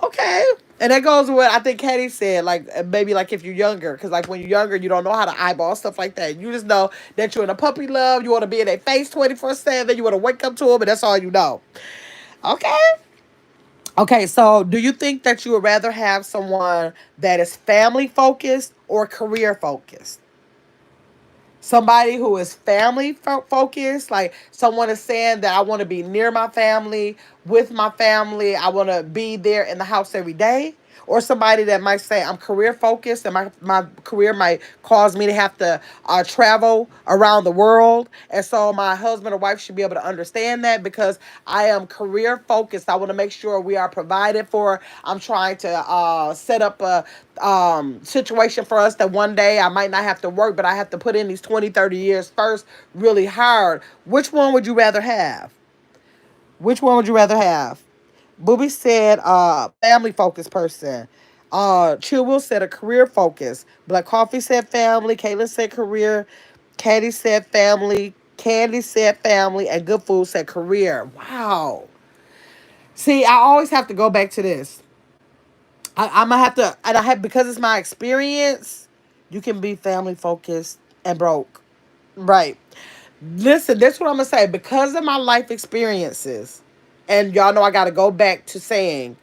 Speaker 1: Okay. And that goes with what I think Katie said, like maybe like if you're younger, because like when you're younger, you don't know how to eyeball stuff like that. You just know that you're in a puppy love, you want to be in their face 24/7, you want to wake up to them, and that's all you know. Okay. Okay, so do you think that you would rather have someone that is family focused or career focused? Somebody who is family focused, like someone is saying that I want to be near my family, with my family, I want to be there in the house every day, or somebody that might say I'm career focused and my career might cause me to have to travel around the world, and so my husband or wife should be able to understand that because I am career focused. I want to make sure we are provided for. I'm trying to set up a situation for us that one day I might not have to work, but I have to put in these 20, 30 years first really hard. Which one would you rather have? Which one would you rather have? Booby said family focused person. Chill Will said a career focus. Black Coffee said family. Caitlin said career. Caddy said family. Candy said family. And Good Food said career. Wow. See, I always have to go back to this. I'm gonna have to, and I have, because it's my experience. You can be family focused and broke, right? Listen, this is what I'm gonna say. Because of my life experiences, and y'all know I gotta go back to saying,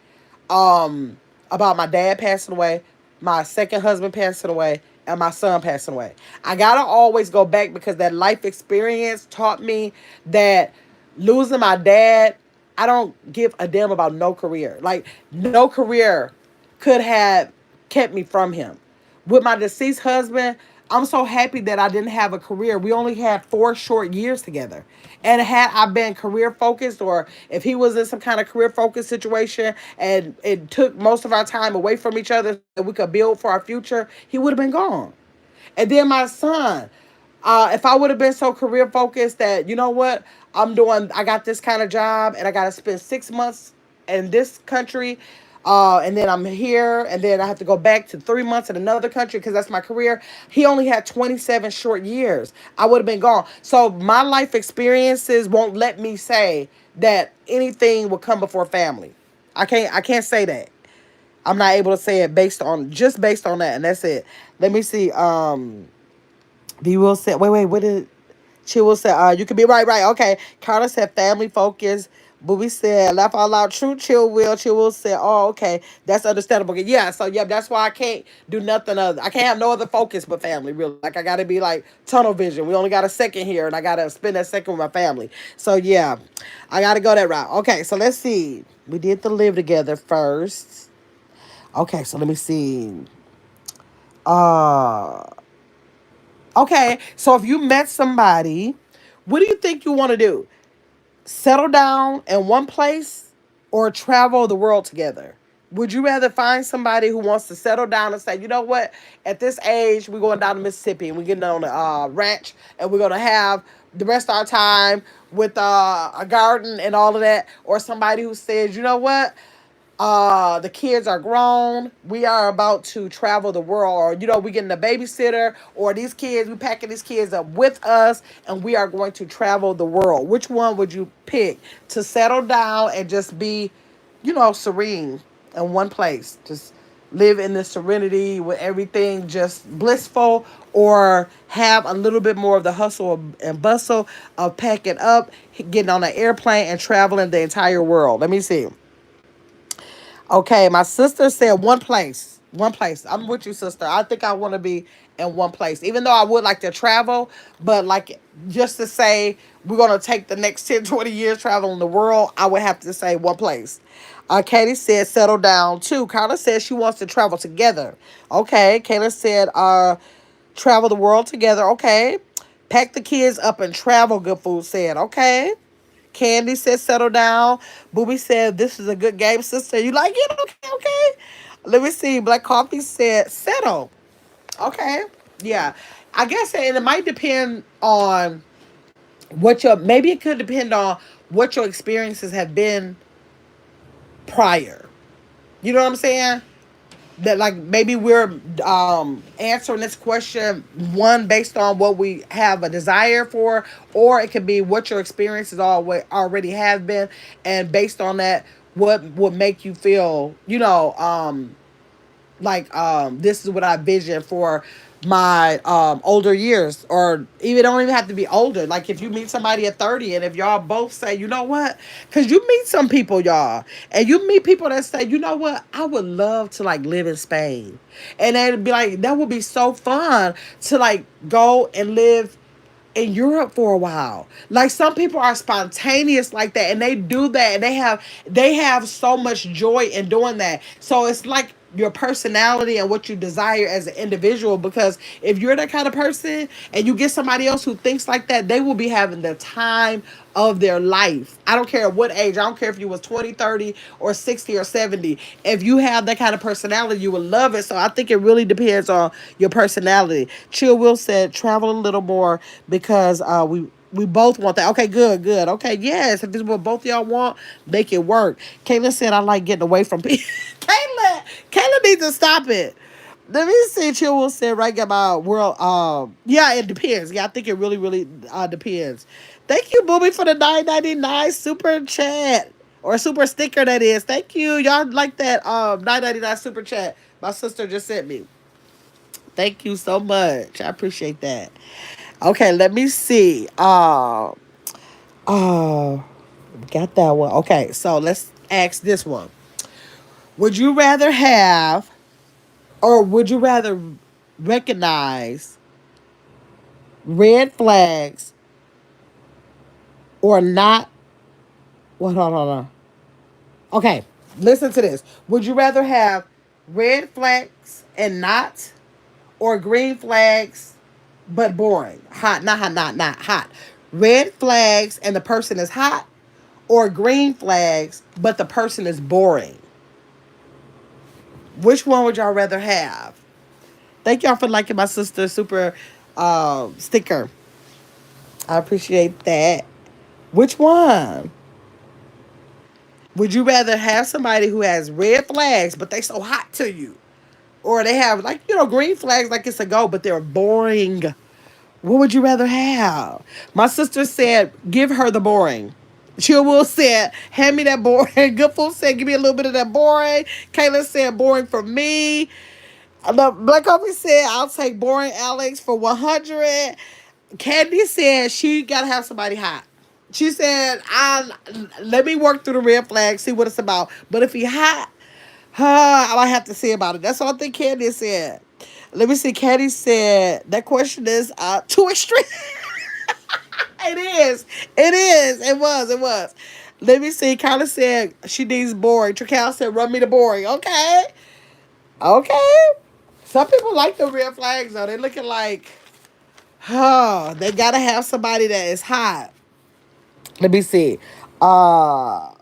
Speaker 1: about my dad passing away, my second husband passing away, and my son passing away. I gotta always go back because that life experience taught me that losing my dad, I don't give a damn about no career. Like no career could have kept me from him. With my deceased husband, I'm so happy that I didn't have a career. We only had 4 short years together. And had I been career focused, or if he was in some kind of career focused situation and it took most of our time away from each other so that we could build for our future, he would have been gone. And then my son, if I would have been so career focused that, you know what, I got this kind of job and I got to spend 6 months in this country. And then I'm here, and then I have to go back to 3 months in another country because that's my career. He only had 27 short years. I would have been gone. So my life experiences won't let me say that anything will come before family. I can't say that. I'm not able to say it based on that, and that's it. Let me see. B will say, wait, what did she will say? You can be right. Okay. Carter said family focus. Booby said laugh out loud. True, Chill will say, oh, okay, that's understandable. Yeah, so yeah, that's why I can't do nothing other. I can't have no other focus but family. Really, like I gotta be like tunnel vision. We only got a second here, and I gotta spend that second with my family. So yeah, I gotta go that route. Okay, so let's see. We did the live together first. Okay, so let me see. Uh Okay, so if you met somebody, what do you think you want to do? Settle down in one place or travel the world together? Would you rather find somebody who wants to settle down and say, you know what, at this age, we're going down to Mississippi and we're getting on a ranch and we're going to have the rest of our time with a garden and all of that? Or somebody who says, you know what, The kids are grown. We are about to travel the world, or we getting a babysitter, or these kids, we packing these kids up with us, and we are going to travel the world. Which one would you pick to settle down and just be, serene in one place? Just live in the serenity with everything just blissful, or have a little bit more of the hustle and bustle of packing up, getting on an airplane, and traveling the entire world. Let me see. Okay, my sister said one place. One place. I'm with you, sister. I think I want to be in one place. Even though I would like to travel, but like just to say we're going to take the next 10, 20 years traveling the world, I would have to say one place. Katie said settle down too. Carla said she wants to travel together. Okay. Kayla said travel the world together. Okay. Pack the kids up and travel, Good Food said. Okay. Candy said settle down. Booby said this is a good game, sister. You like it? Okay, okay. Let me see. Black Coffee said settle. Okay. Yeah. I guess and it might depend on maybe it could depend on what your experiences have been prior. You know what I'm saying? That like maybe we're answering this question one based on what we have a desire for, or it could be what your experiences already have been, and based on that, what would make you feel, like this is what I vision for my older years, or even don't even have to be older. Like if you meet somebody at 30, and if y'all both say, you know what, because you meet some people, y'all, and you meet people that say, you know what, I would love to like live in Spain, and they'd be like, that would be so fun to like go and live in Europe for a while. Like some people are spontaneous like that, and they do that, and they have so much joy in doing that. So it's like your personality and what you desire as an individual, because if you're that kind of person and you get somebody else who thinks like that, they will be having the time of their life. I don't care what age. I don't care if you was 20, 30, or 60 or 70. If you have that kind of personality, you will love it. So I think it really depends on your personality. Chill Will said travel a little more because we both want that. Okay, good, good. Okay, yes. If this is what both of y'all want, make it work. Kayla said I like getting away from people. Kayla needs to stop it. Let me see. Chill Will said right about world. Yeah, it depends. Yeah, I think it really, really depends. Thank you, Booby, for the 9.99 super chat or super sticker. That is. Thank you. Y'all like that 9.99 super chat my sister just sent me. Thank you so much. I appreciate that. Okay, let me see. Uh, got that one. Okay, so let's ask this one. Would you rather have, or would you rather recognize red flags or not? What? Hold on. Okay, listen to this. Would you rather have red flags and not, or green flags but boring? Hot, not hot. Red flags and the person is hot, or green flags but the person is boring? Which one would y'all rather have? Thank y'all for liking my sister super sticker. I appreciate that. Which one? Would you rather have somebody who has red flags but they so hot to you? Or they have like, green flags like it's a go, but they're boring. What would you rather have? My sister said, give her the boring. Chill Will said, hand me that boring. Good Fool said, give me a little bit of that boring. Kayla said, boring for me. Black Coffee said, I'll take boring Alex for 100. Candy said she gotta have somebody hot. She said, I let me work through the red flag, see what it's about. But if he hot, I might have to see about it. That's all I think Candy said. Let me see. Candy said that question is too extreme. It is. It is. It was. It was. Let me see. Kyla said she needs boring. Tracal said run me the boring. Okay. Okay. Some people like the red flags though. They're looking like, they gotta have somebody that is hot. Let me see. Uh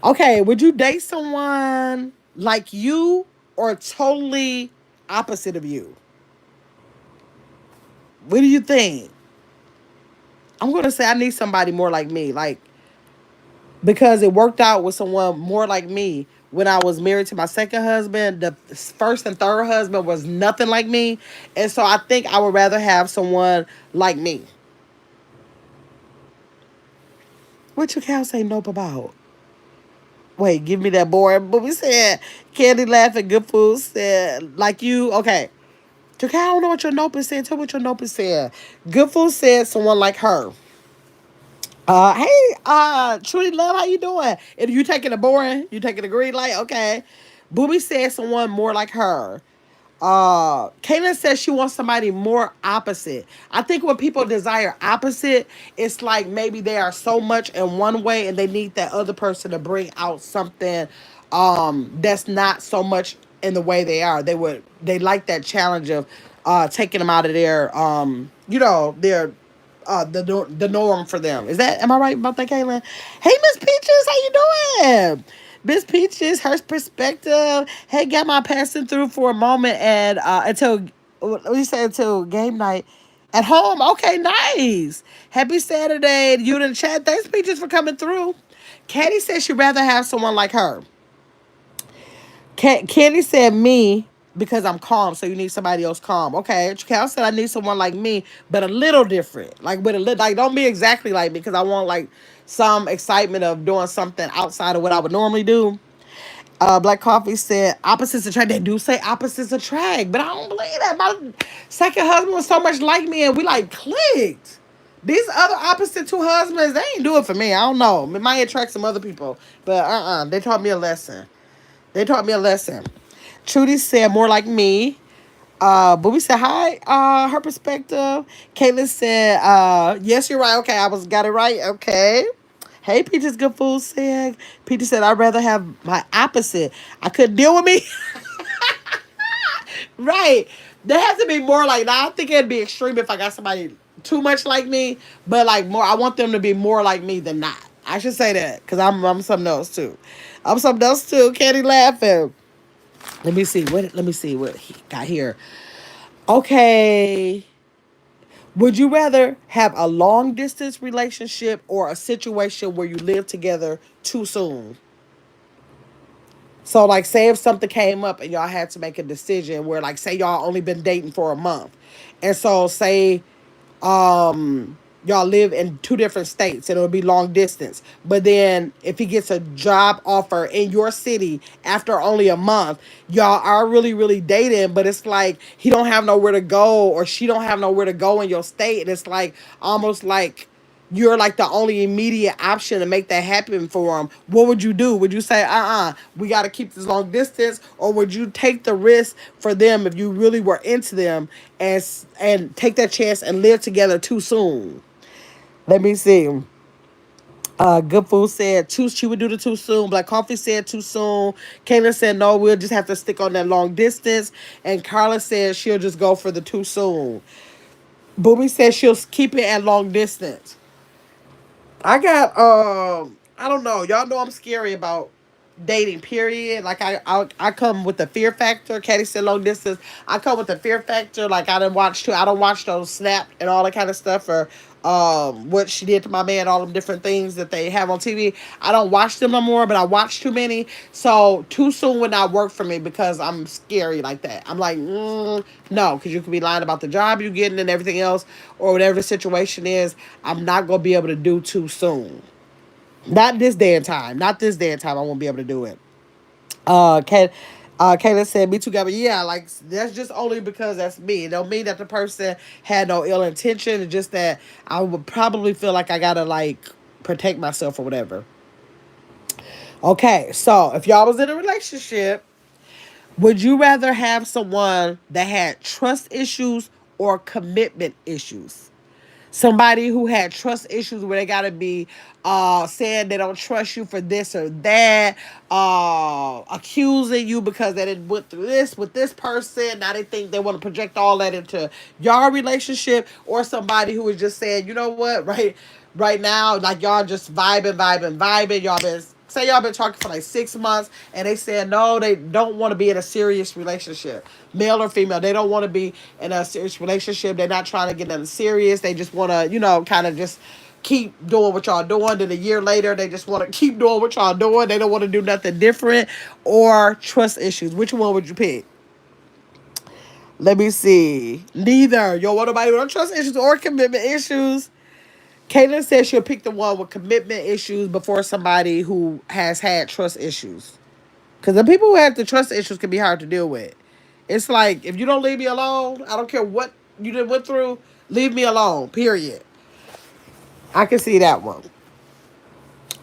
Speaker 1: okay, would you date someone like you or totally opposite of you? What do you think? I'm gonna say I need somebody more like me. Like because it worked out with someone more like me. When I was married to my second husband, the first and third husband was nothing like me. And so I think I would rather have someone like me. What you can't say nope about? Wait, give me that board. But we said Candy laughing, good food said like you. Okay. Okay, I don't know what your nope is saying. Tell me what your nope is saying. Good food said someone like her. Hey, Trudy Love, how you doing? If you taking a boring, you taking a green light, okay. Booby said someone more like her. Kaylin says she wants somebody more opposite. I think when people desire opposite, it's like maybe they are so much in one way and they need that other person to bring out something that's not so much in the way they are. They like that challenge of taking them out of their their the norm for them. Is that, am I right about that, Kaylin? Hey, Miss Peaches, how you doing? Miss Peaches, her perspective. Hey, got my passing through for a moment and until we say until game night at home. Okay, nice. Happy Saturday. You in the chat. Thanks, Peaches, for coming through. Katie said she'd rather have someone like her. Candy said me because I'm calm, so you need somebody else calm. Okay, Cal said I need someone like me, but a little different. Like with a little, like don't be exactly like me because I want like some excitement of doing something outside of what I would normally do. Black Coffee said opposites attract. They do say opposites attract, but I don't believe that. My second husband was so much like me, and we like clicked. These other opposite two husbands, they ain't do it for me. I don't know. It might attract some other people, but they taught me a lesson. They taught me a lesson. Trudy said more like me. Booby said hi. Her perspective. Caitlin said, yes, you're right. Okay, I was got it right. Okay. Hey, Peaches Good Food said. Peaches said I'd rather have my opposite. I couldn't deal with me. Right. There has to be more like that. I think it'd be extreme if I got somebody too much like me, but like more. I want them to be more like me than not. I should say that because I'm something else too. I'm something else too. Candy laughing. Let me see what he got here. Okay. Would you rather have a long distance relationship or a situation where you live together too soon? So like say if something came up and y'all had to make a decision where like say y'all only been dating for a month. And so say y'all live in two different states and it'll be long distance, but then if he gets a job offer in your city after only a month, y'all are really dating, but it's like he don't have nowhere to go or she don't have nowhere to go in your state, and it's like almost like you're like the only immediate option to make that happen for him. What would you do? Would you say, we got to keep this long distance? Or would you take the risk for them if you really were into them and take that chance and live together too soon? Let me see. Good Food said she would do the too soon. Black Coffee said too soon. Kayla said no, we'll just have to stick on that long distance. And Carla said she'll just go for the too soon. Boomy said she'll keep it at long distance. I got I don't know. Y'all know I'm scary about dating, period. Like I come with the fear factor. Katie said long distance. I come with the fear factor. Like I don't watch those Snap and all that kind of stuff, or what she did to my man, all them different things that they have on TV. I don't watch them no more, but I watch too many. So too soon would not work for me because I'm scary like that. I'm like, no, because you could be lying about the job you're getting and everything else, or whatever the situation is. I'm not gonna be able to do too soon. Not this day and time. Not this day and time. I won't be able to do it. Uh, Kay, Kayla said, "Me too, Gabby." Yeah, like that's just only because that's me. It don't mean that the person had no ill intention. It's just that I would probably feel like I gotta like protect myself or whatever. Okay, so if y'all was in a relationship, would you rather have someone that had trust issues or commitment issues? Somebody who had trust issues where they gotta be saying they don't trust you for this or that, accusing you because they didn't went through this with this person. Now they think they want to project all that into your relationship, or somebody who is just saying, you know what, right now, like y'all just vibing. Y'all been say y'all been talking for like 6 months and they said no, they don't want to be in a serious relationship, male or female. They don't want to be in a serious relationship. They're not trying to get nothing serious. They just want to, kind of just keep doing what y'all doing. Then a year later, they just want to keep doing what y'all doing. They don't want to do nothing different. Or trust issues. Which one would you pick? Let me see. Neither. You don't want nobody with trust issues or commitment issues. Caitlin says she'll pick the one with commitment issues before somebody who has had trust issues. Because the people who have the trust issues can be hard to deal with. It's like, if you don't leave me alone, I don't care what you done went through, leave me alone, period. I can see that one.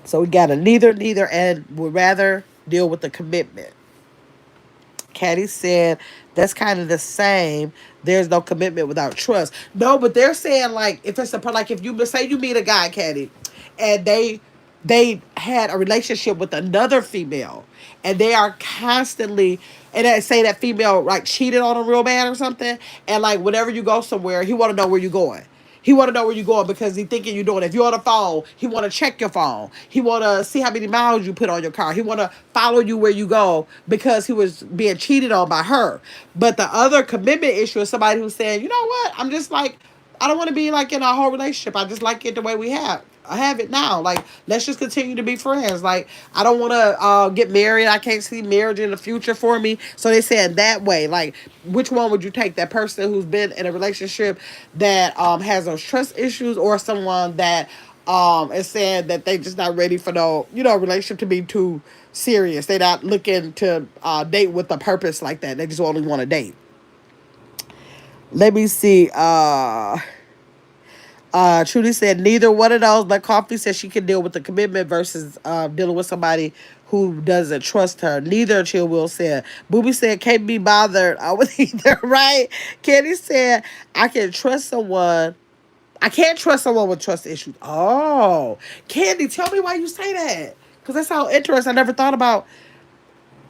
Speaker 1: So we got a neither, and would rather deal with the commitment. Caddy said that's kind of the same. There's no commitment without trust. No, but they're saying like if it's a like if you say you meet a guy, Caddy, and they had a relationship with another female, and they are constantly and they say that female like cheated on a real man or something, and like whenever you go somewhere, he want to know where you going. He want to know where you're going because he thinking you're doing it. If you're on the phone, he want to check your phone. He want to see how many miles you put on your car. He want to follow you where you go because he was being cheated on by her. But the other commitment issue is somebody who's saying, you know what? I'm just like, I don't want to be like in our whole relationship. I just like it the way we have. I have it now. Like, let's just continue to be friends. Like, I don't want to get married. I can't see marriage in the future for me. So they said that way. Like, which one would you take? That person who's been in a relationship that has those trust issues, or someone that is saying that they just not ready for no, relationship to be too serious. They're not looking to date with a purpose like that. They just only want to date. Let me see. Trudy said neither one of those, but Coffee said she can deal with the commitment versus dealing with somebody who doesn't trust her. Neither, Chill Will said. Booby said can't be bothered with either, right? Candy said I can trust someone. I can't trust someone with trust issues. Oh, Candy, tell me why you say that. Because that sounds interesting. I never thought about.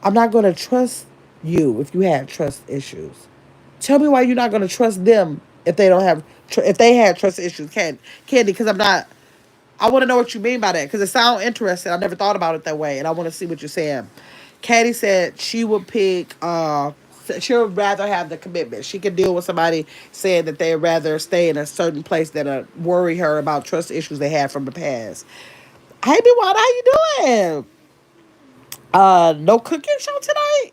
Speaker 1: I'm not going to trust you if you have trust issues. Tell me why you're not going to trust them if they don't have if they had trust issues, Candy. Because I'm not. I want to know what you mean by that because it sounds interesting. I never thought about it that way, and I want to see what you're saying. Caddy said she would pick. She would rather have the commitment. She could deal with somebody saying that they'd rather stay in a certain place than worry her about trust issues they had from the past. Hey, B1, how you doing? No cooking show tonight?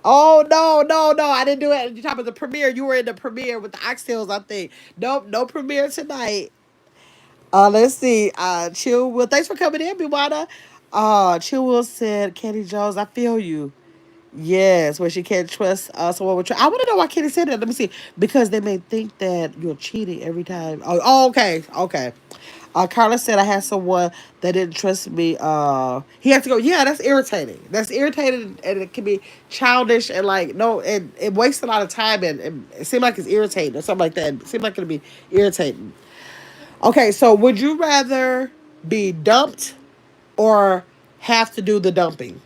Speaker 1: Oh no! I didn't do it. You talking about the premiere? You were in the premiere with the oxtails, I think. Nope, no premiere tonight. Let's see. Chill Will, thanks for coming in, Biwana. Chill Will said, Kenny Jones, I feel you. Yes, where she can't trust someone with I want to know why Kenny said that. Let me see. Because they may think that you're cheating every time. Okay, okay. Carla said I had someone that didn't trust me. He had to go. Yeah, that's irritating. That's irritating, and it can be childish and like no, it wastes a lot of time and it seems like it's irritating or something like that. It seems like it'll be irritating. Okay, so would you rather be dumped or have to do the dumping?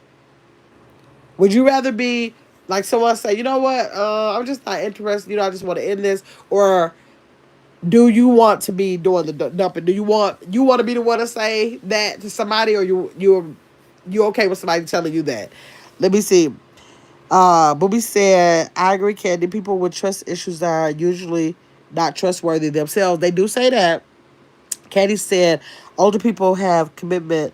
Speaker 1: Would you rather be like someone say, you know what, I'm just not interested, I just want to end this, or do you want to be doing the dumping? Do you want to be the one to say that to somebody, or you okay with somebody telling you that? Let me see. Booby said, I agree, Candy. People with trust issues are usually not trustworthy themselves. They do say that. Candy said older people have commitment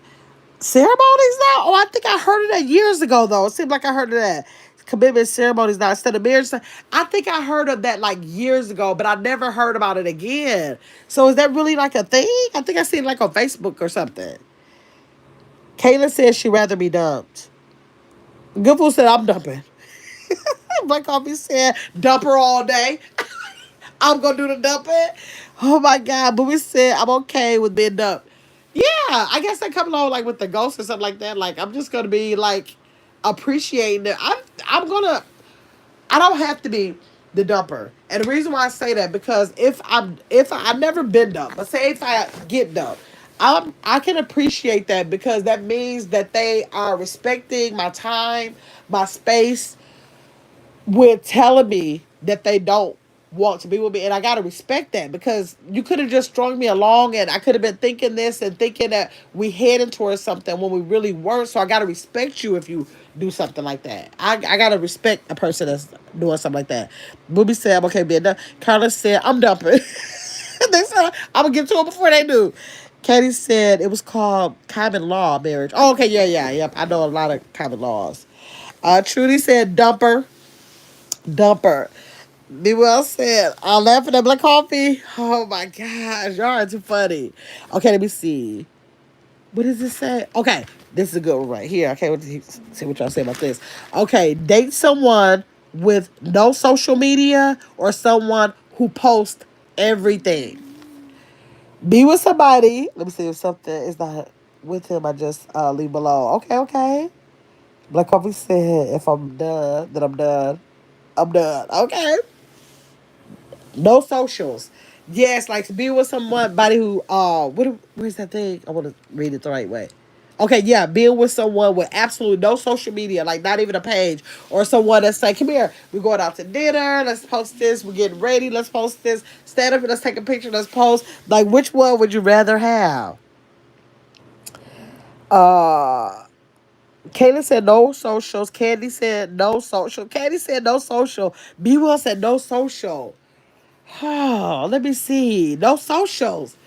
Speaker 1: ceremonies now. Oh, I think I heard of that years ago though. It seemed like I heard of that. Commitment ceremonies now instead of marriage. I think I heard of that like years ago, but I never heard about it again. So is that really like a thing? I think I seen it like on Facebook or something. Kayla says she'd rather be dumped. Good Fool said I'm dumping. Black Coffee said dump her all day. I'm gonna do the dumping. Oh my god! But we said I'm okay with being dumped. Yeah, I guess I come along like with the ghost or something like that. Like I'm just gonna be like appreciating it. I'm gonna. I don't have to be the dumper, and the reason why I say that because if I've never been dumped, but say if I get dumped, I can appreciate that because that means that they are respecting my time, my space, with telling me that they don't want to be with me. And I got to respect that because you could have just strung me along and I could have been thinking this and thinking that we heading towards something when we really weren't. So I got to respect you if you do something like that. I got to respect a person that's doing something like that. Booby said, I'm okay, being done. Carla said, I'm dumping. They said I'm gonna get to it before they do. Katie said it was called common law marriage. Oh, okay, yep. I know a lot of common laws. Trudy said dumper, dumper. Be well said. I laughing at black coffee. Oh my gosh, y'all are too funny. Okay, let me see. What does it say? Okay, this is a good one right here. Okay, let's see what y'all say about this. Okay, date someone with no social media or someone who posts everything. Be with somebody. Let me see if something is not with him. I just leave below. Okay, okay. Black Coffee said, if I'm done, then I'm done. I'm done. Okay. No socials. Yes, like to be with somebody who where's that thing? I want to read it the right way. Okay, yeah, being with someone with absolutely no social media, like not even a page, or someone that's like, come here, we're going out to dinner, let's post this, we're getting ready, let's post this, stand up and let's take a picture, let's post. Like, which one would you rather have? Uh, Kayla said no socials. Candy said no social. Candy said no social. B Will said no social. Oh, let me see. No socials.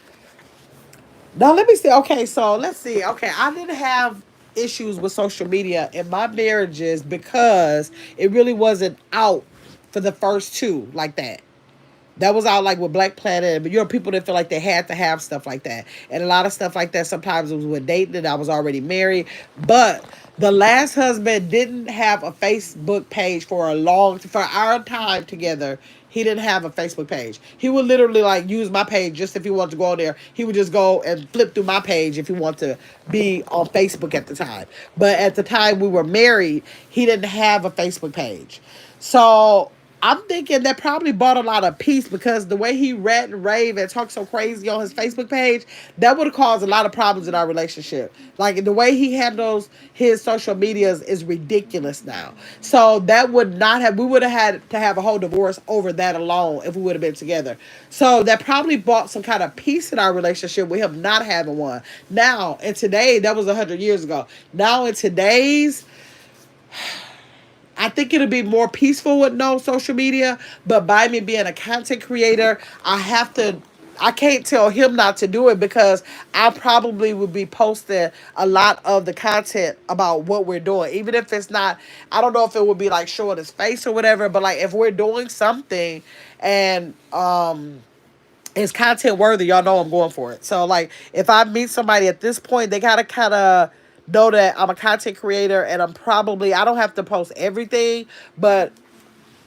Speaker 1: Now let me see. Okay, so let's see. Okay, I didn't have issues with social media in my marriages because it really wasn't out for the first two like that. That was out like with Black Planet, but people that feel like they had to have stuff like that, and a lot of stuff like that. Sometimes it was with dating, and I was already married. But the last husband didn't have a Facebook page for our time together. He didn't have a Facebook page. He would literally like use my page just if he wanted to go on there. He would just go and flip through my page if he wanted to be on Facebook at the time. But at the time we were married, he didn't have a Facebook page. So I'm thinking that probably brought a lot of peace because the way he rant and rave and talk so crazy on his Facebook page, that would have caused a lot of problems in our relationship. Like the way he handles his social medias is ridiculous now. So that would not have, we would have had to have a whole divorce over that alone if we would have been together. So that probably brought some kind of peace in our relationship with him not having one. Now, and today, that was 100 years ago. Now in today's, I think it'll be more peaceful with no social media, but by me being a content creator, I can't tell him not to do it because I probably would be posting a lot of the content about what we're doing. Even if it's not, I don't know if it would be like showing his face or whatever, but like if we're doing something and, it's content worthy, y'all know I'm going for it. So like if I meet somebody at this point, they gotta kinda know that I'm a content creator and I don't have to post everything, but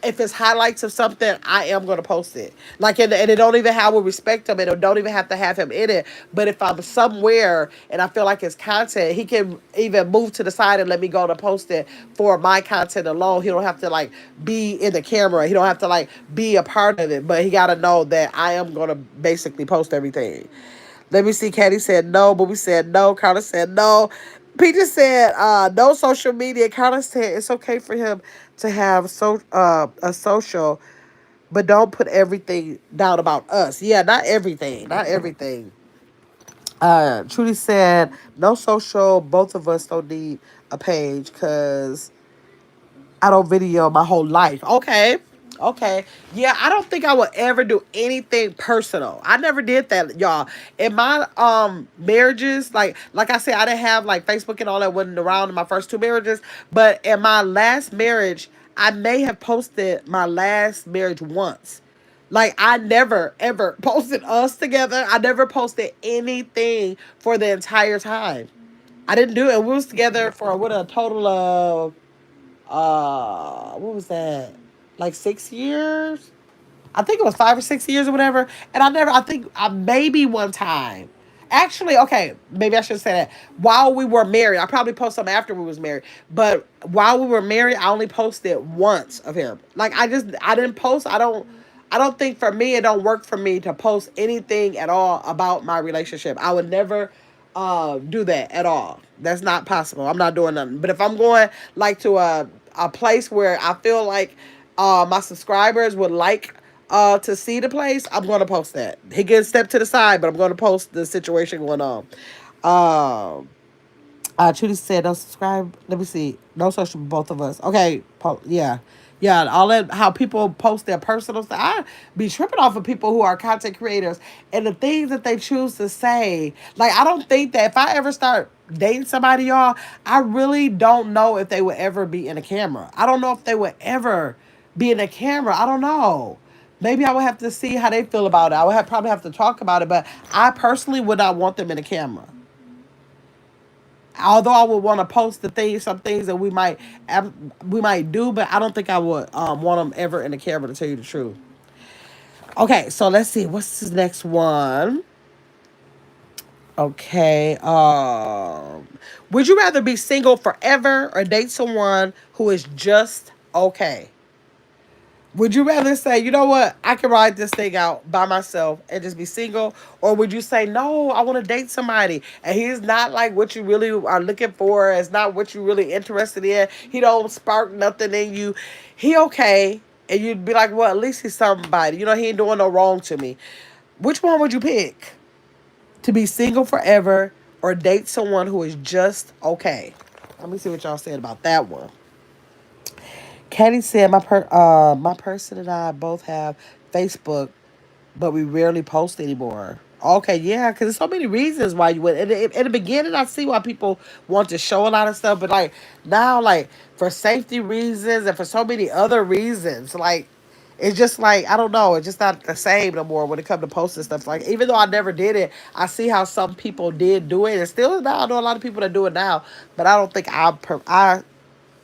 Speaker 1: if it's highlights of something, I am gonna post it. Like, and it don't even have with respect him, and it don't even have to have him in it. But if I'm somewhere and I feel like it's content, he can even move to the side and let me go to post it for my content alone. He don't have to like be in the camera. He don't have to like be a part of it. But he gotta know that I am gonna basically post everything. Let me see. Katie said no, but we said no. Carla said no. Peter said no social media. Carla said it's okay for him to have a social, but don't put everything down about us. Yeah, not everything. Not everything. Trudy said no social. Both of us don't need a page because I don't video my whole life. Okay. Okay. Yeah, I don't think I would ever do anything personal. I never did that, y'all. In my marriages, like I said, I didn't have like Facebook and all that wasn't around in my first two marriages. But in my last marriage, I may have posted my last marriage once. Like I never ever posted us together. I never posted anything for the entire time. I didn't do it. We was together for what a total of what was that? Like 6 years? I think it was 5 or 6 years or whatever. And I think I maybe one time. Actually, okay, maybe I should say that. While we were married, I probably posted something after we was married. But while we were married, I only posted once of him. Like I didn't post. I don't think for me it don't work for me to post anything at all about my relationship. I would never do that at all. That's not possible. I'm not doing nothing. But if I'm going like to a place where I feel like my subscribers would like to see the place, I'm gonna post that. He can step to the side, but I'm gonna post the situation going on. Um Trudy said, "No subscribe." Let me see. No social for both of us. Okay, yeah. Yeah, all that how people post their personal stuff. I be tripping off of people who are content creators and the things that they choose to say. Like I don't think that if I ever start dating somebody, y'all, I really don't know if they would ever be in a camera. I don't know if they would ever be in a camera. I don't know. Maybe I would have to see how they feel about it. I would probably have to talk about it, but I personally would not want them in a camera. Although I would want to post some things that we might do, but I don't think I would want them ever in the camera to tell you the truth. Okay, so let's see what's this next one. Okay, would you rather be single forever or date someone who is just okay? Would you rather say, you know what, I can ride this thing out by myself and just be single? Or would you say, no, I want to date somebody and he's not like what you really are looking for, it's not what you really interested in, he don't spark nothing in you, he okay, and you'd be like, well, at least he's somebody, you know, he ain't doing no wrong to me. Which one would you pick? To be single forever or date someone who is just okay? Let me see what y'all said about that one. Katie said my person and I both have Facebook, but we rarely post anymore. Okay, yeah, because there's so many reasons why you would. In the beginning, I see why people want to show a lot of stuff, but like now, like for safety reasons and for so many other reasons, like it's just like I don't know, it's just not the same no more when it comes to posting stuff. Like even though I never did it, I see how some people did do it, and still now I know a lot of people that do it now, but I don't think I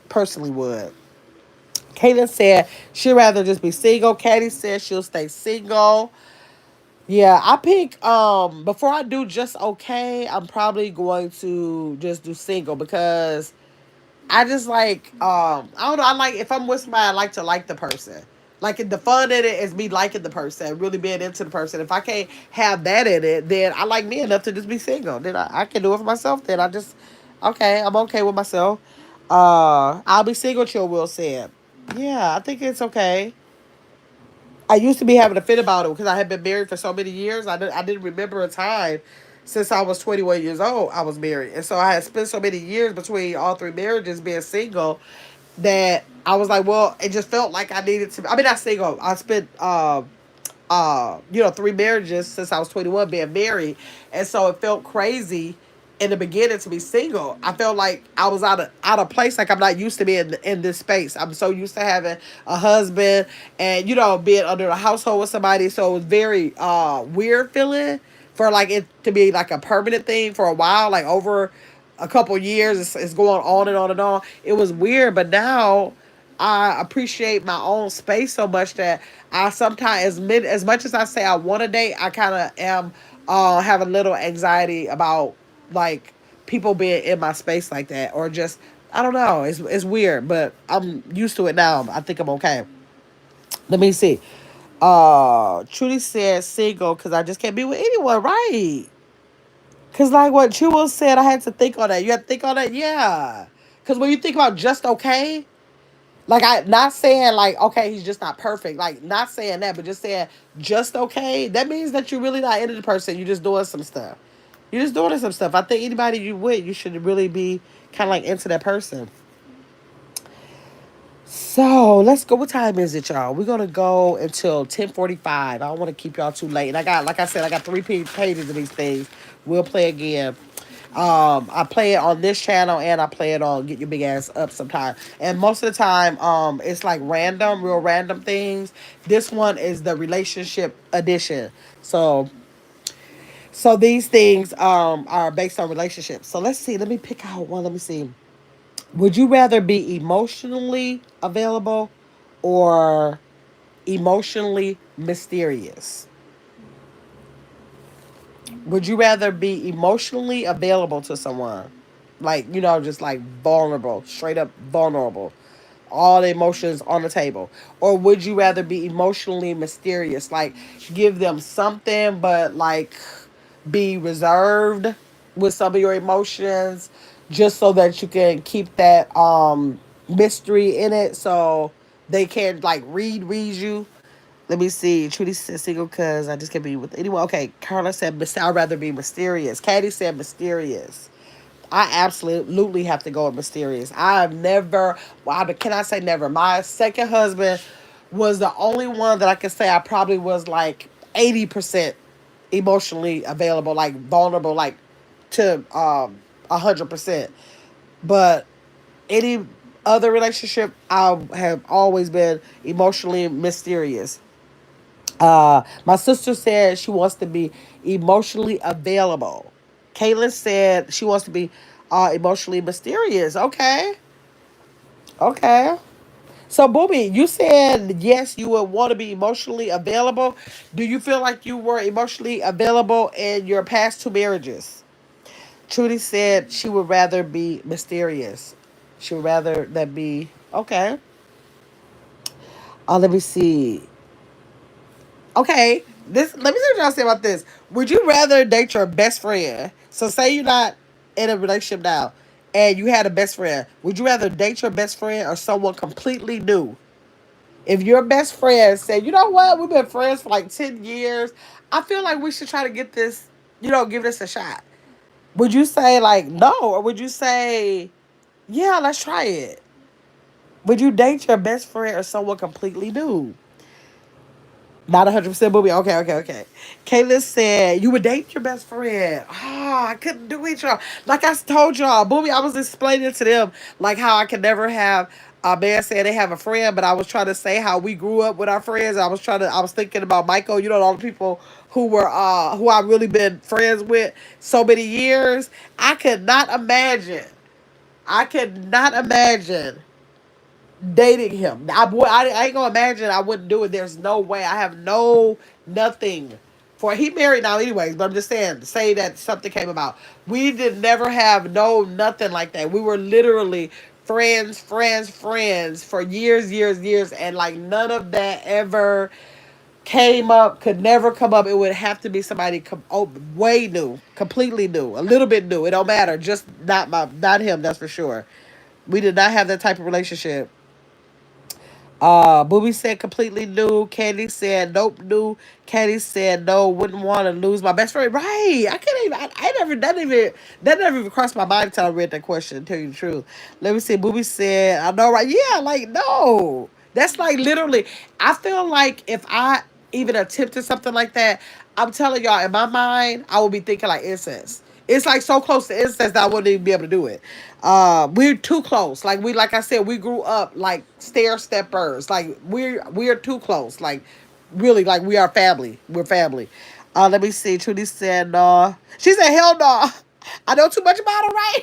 Speaker 1: personally would. Caitlin said she'd rather just be single. Katie said she'll stay single. Yeah, I pick before I do just okay, I'm probably going to just do single because I just like I don't know, I like if I'm with somebody I like the person. Like the fun in it is me liking the person, really being into the person. If I can't have that in it, then I like me enough to just be single. Then I can do it for myself. Then I just okay, I'm okay with myself. I'll be single, Chill Will said. Yeah, I think it's okay. I used to be having a fit about it because I had been married for so many years. I didn't remember a time since I was 21 years old I was married. And so I had spent so many years between all three marriages being single that I was like, well, it just felt like I needed to. I mean, not single. I spent three marriages since I was 21 being married. And so it felt crazy in the beginning to be single. I felt like I was out of place, like I'm not used to being in this space. I'm so used to having a husband and being under a household with somebody. So it was very weird feeling for like it to be like a permanent thing for a while, like over a couple years. It's going on and on and on. It was weird, but now I appreciate my own space so much that I sometimes, as much as I say I want to date, I kind of am have a little anxiety about like people being in my space like that, or just I don't know. It's weird, but I'm used to it now. I think I'm okay. Let me see. Trudy said single because I just can't be with anyone, right? Because like what Chua said, I had to think on that. You had to think on that, yeah. Because when you think about just okay, like I not saying like okay he's just not perfect, like not saying that, but just saying just okay. That means that you're really not into the person. You're just doing some stuff. You're just doing some stuff. I think anybody you with, you should really be kind of like into that person. So let's go. What time is it, y'all? We're gonna go until 10:45. I don't want to keep y'all too late. And I got, like I said, I got three pages of these things. We'll play again. I play it on this channel and I play it on Get Your Big Ass Up sometime. And most of the time, it's like random, real random things. This one is the relationship edition. So these things are based on relationships. So let's see. Let me pick out one. Let me see. Would you rather be emotionally available or emotionally mysterious? Would you rather be emotionally available to someone? Like, just like vulnerable, straight up vulnerable. All the emotions on the table. Or would you rather be emotionally mysterious? Like, give them something, but like be reserved with some of your emotions just so that you can keep that mystery in it so they can like read you. Let me see. Trudy said single because I just can't be with anyone. Okay, Carla said I'd rather be mysterious. Katie said mysterious. I absolutely have to go with mysterious. I've never, well, can I say never? My second husband was the only one that I could say I probably was like 80% emotionally available, like vulnerable, like to 100%. But any other relationship, I have always been emotionally mysterious. My sister said she wants to be emotionally available. Caitlin said she wants to be emotionally mysterious. Okay. Okay. So, Booby, you said yes, you would want to be emotionally available. Do you feel like you were emotionally available in your past two marriages? Trudy said she would rather be mysterious. She would rather that be okay. Let me see. Okay, this. Let me see what y'all say about this. Would you rather date your best friend? So, say you're not in a relationship now, and you had a best friend. Would you rather date your best friend or someone completely new? If your best friend said, you know what, we've been friends for like 10 years. I feel like we should try to get this. Give this a shot. Would you say like no, or would you say, yeah, let's try it? Would you date your best friend or someone completely new? Not 100% Booby. Okay, okay, okay. Kayla said, you would date your best friend. Ah, I couldn't do it, y'all. Like I told y'all, Booby, I was explaining to them, like how I could never have a man say they have a friend, but I was trying to say how we grew up with our friends. I was thinking about Michael, all the people who I've really been friends with so many years. I could not imagine. I could not imagine dating him. I ain't gonna imagine I wouldn't do it. There's no way. I have no nothing for he married now anyways, but I'm just saying, say that something came about. We did never have no nothing like that. We were literally friends, friends, friends for years, years, years, and like none of that ever came up, could never come up. It would have to be somebody way new, completely new, a little bit new. It don't matter. Just not him, that's for sure. We did not have that type of relationship. Booby said completely new. Candy said nope, new. Candy said no, wouldn't want to lose my best friend. Right. I can't even, I never, that never even crossed my mind until I read that question, to tell you the truth. Let me see. Booby said, I know, right? Yeah, like, no. That's like literally, I feel like if I even attempted something like that, I'm telling y'all, in my mind, I would be thinking like incest. It's like so close to incest that I wouldn't even be able to do it. We're too close. Like I said, we grew up like stair steppers. Like we're too close. Like really, like we are family. We're family. Let me see. Trudy said no. She said hell no. I know too much about her, right?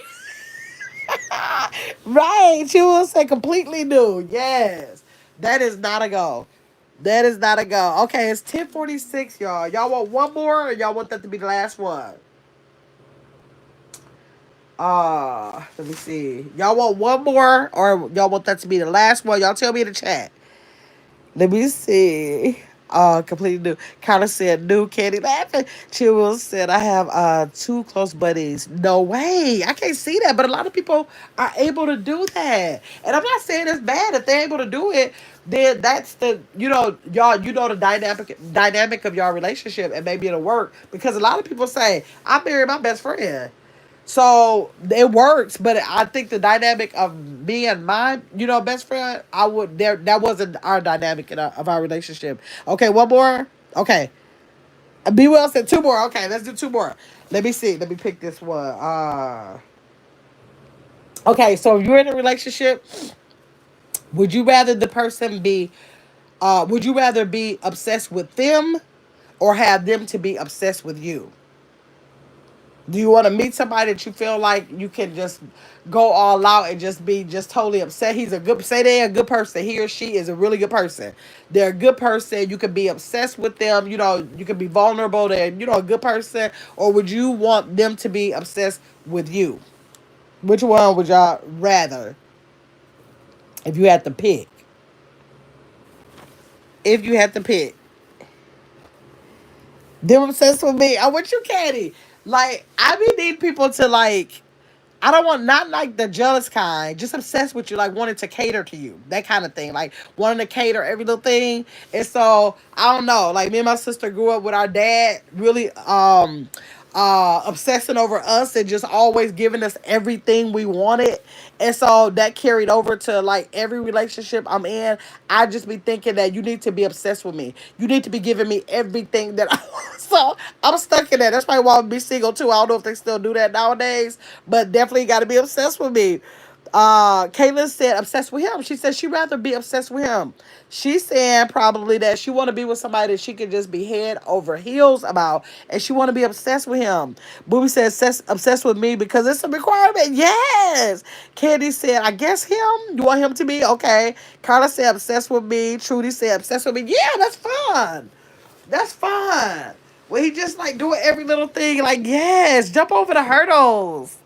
Speaker 1: Right. She will say completely new. Yes. That is not a go. That is not a go. Okay, it's 10:46, y'all. Y'all want one more or y'all want that to be the last one? Let me see. Y'all want one more or y'all want that to be the last one? Y'all tell me in the chat. Let me see. Completely new. Carla said new. Candy laughing. Chill said I have two close buddies. No way. I can't see that, but a lot of people are able to do that. And I'm not saying it's bad if they're able to do it. Then that's the y'all the dynamic of your relationship, and maybe it'll work because a lot of people say I married my best friend. So it works, but I think the dynamic of me and my, best friend, I would there that wasn't our dynamic of our relationship. Okay, one more. Okay, B Will said two more. Okay, let's do two more. Let me see. Let me pick this one. Okay, so if you're in a relationship, would you rather the person be, would you rather be obsessed with them, or have them to be obsessed with you? Do you want to meet somebody that you feel like you can just go all out and just be just totally upset? He's a good, say they're a good person. He or she is a really good person. They're a good person. You could be obsessed with them. You could be vulnerable. They're, a good person. Or would you want them to be obsessed with you? Which one would y'all rather if you had to pick? If you had to pick. Them obsessed with me. I want you, Caddy. Like, I be need people to like I don't want not like the jealous kind, just obsessed with you, like wanting to cater to you, that kind of thing, like wanting to cater every little thing. And so I don't know, like me and my sister grew up with our dad really obsessing over us and just always giving us everything we wanted. And so that carried over to like every relationship I'm in. I just be thinking that you need to be obsessed with me. You need to be giving me everything that I want. So I'm stuck in that. That's probably why I'm be single too. I don't know if they still do that nowadays, but definitely got to be obsessed with me. Caitlin said obsessed with him. She said she'd rather be obsessed with him. She's saying probably that she want to be with somebody that she can just be head over heels about, and she want to be obsessed with him. Booby said obsessed with me because it's a requirement. Yes. Candy said, I guess him. You want him to be okay. Carla said obsessed with me. Trudy said obsessed with me. Yeah, that's fun. That's fun. Well, he just like doing every little thing. Like yes, jump over the hurdles.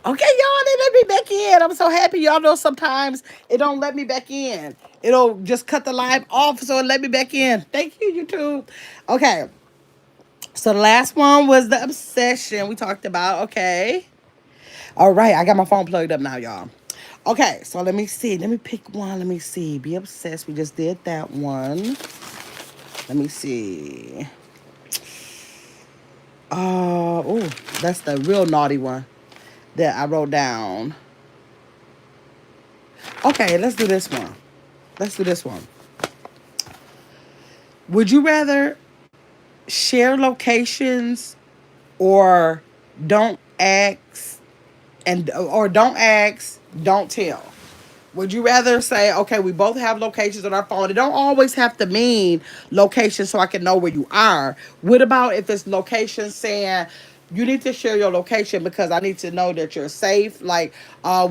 Speaker 1: Okay, y'all, they let me back in. I'm so happy. Y'all know sometimes it don't let me back in. It'll just cut the live off, so it let me back in. Thank you, YouTube. Okay, so the last one was the obsession we talked about. Okay. All right, I got my phone plugged up now, y'all. Okay, so let me see. Let me pick one. Let me see. Be obsessed. We just did that one. Let me see. Oh, that's the real naughty one that I wrote down. Okay, let's do this one. Let's do this one. Would you rather share locations or don't ask don't ask, don't tell? Would you rather say, okay, we both have locations on our phone? It don't always have to mean location so I can know where you are. What about if it's location saying you need to share your location because I need to know that you're safe? Like,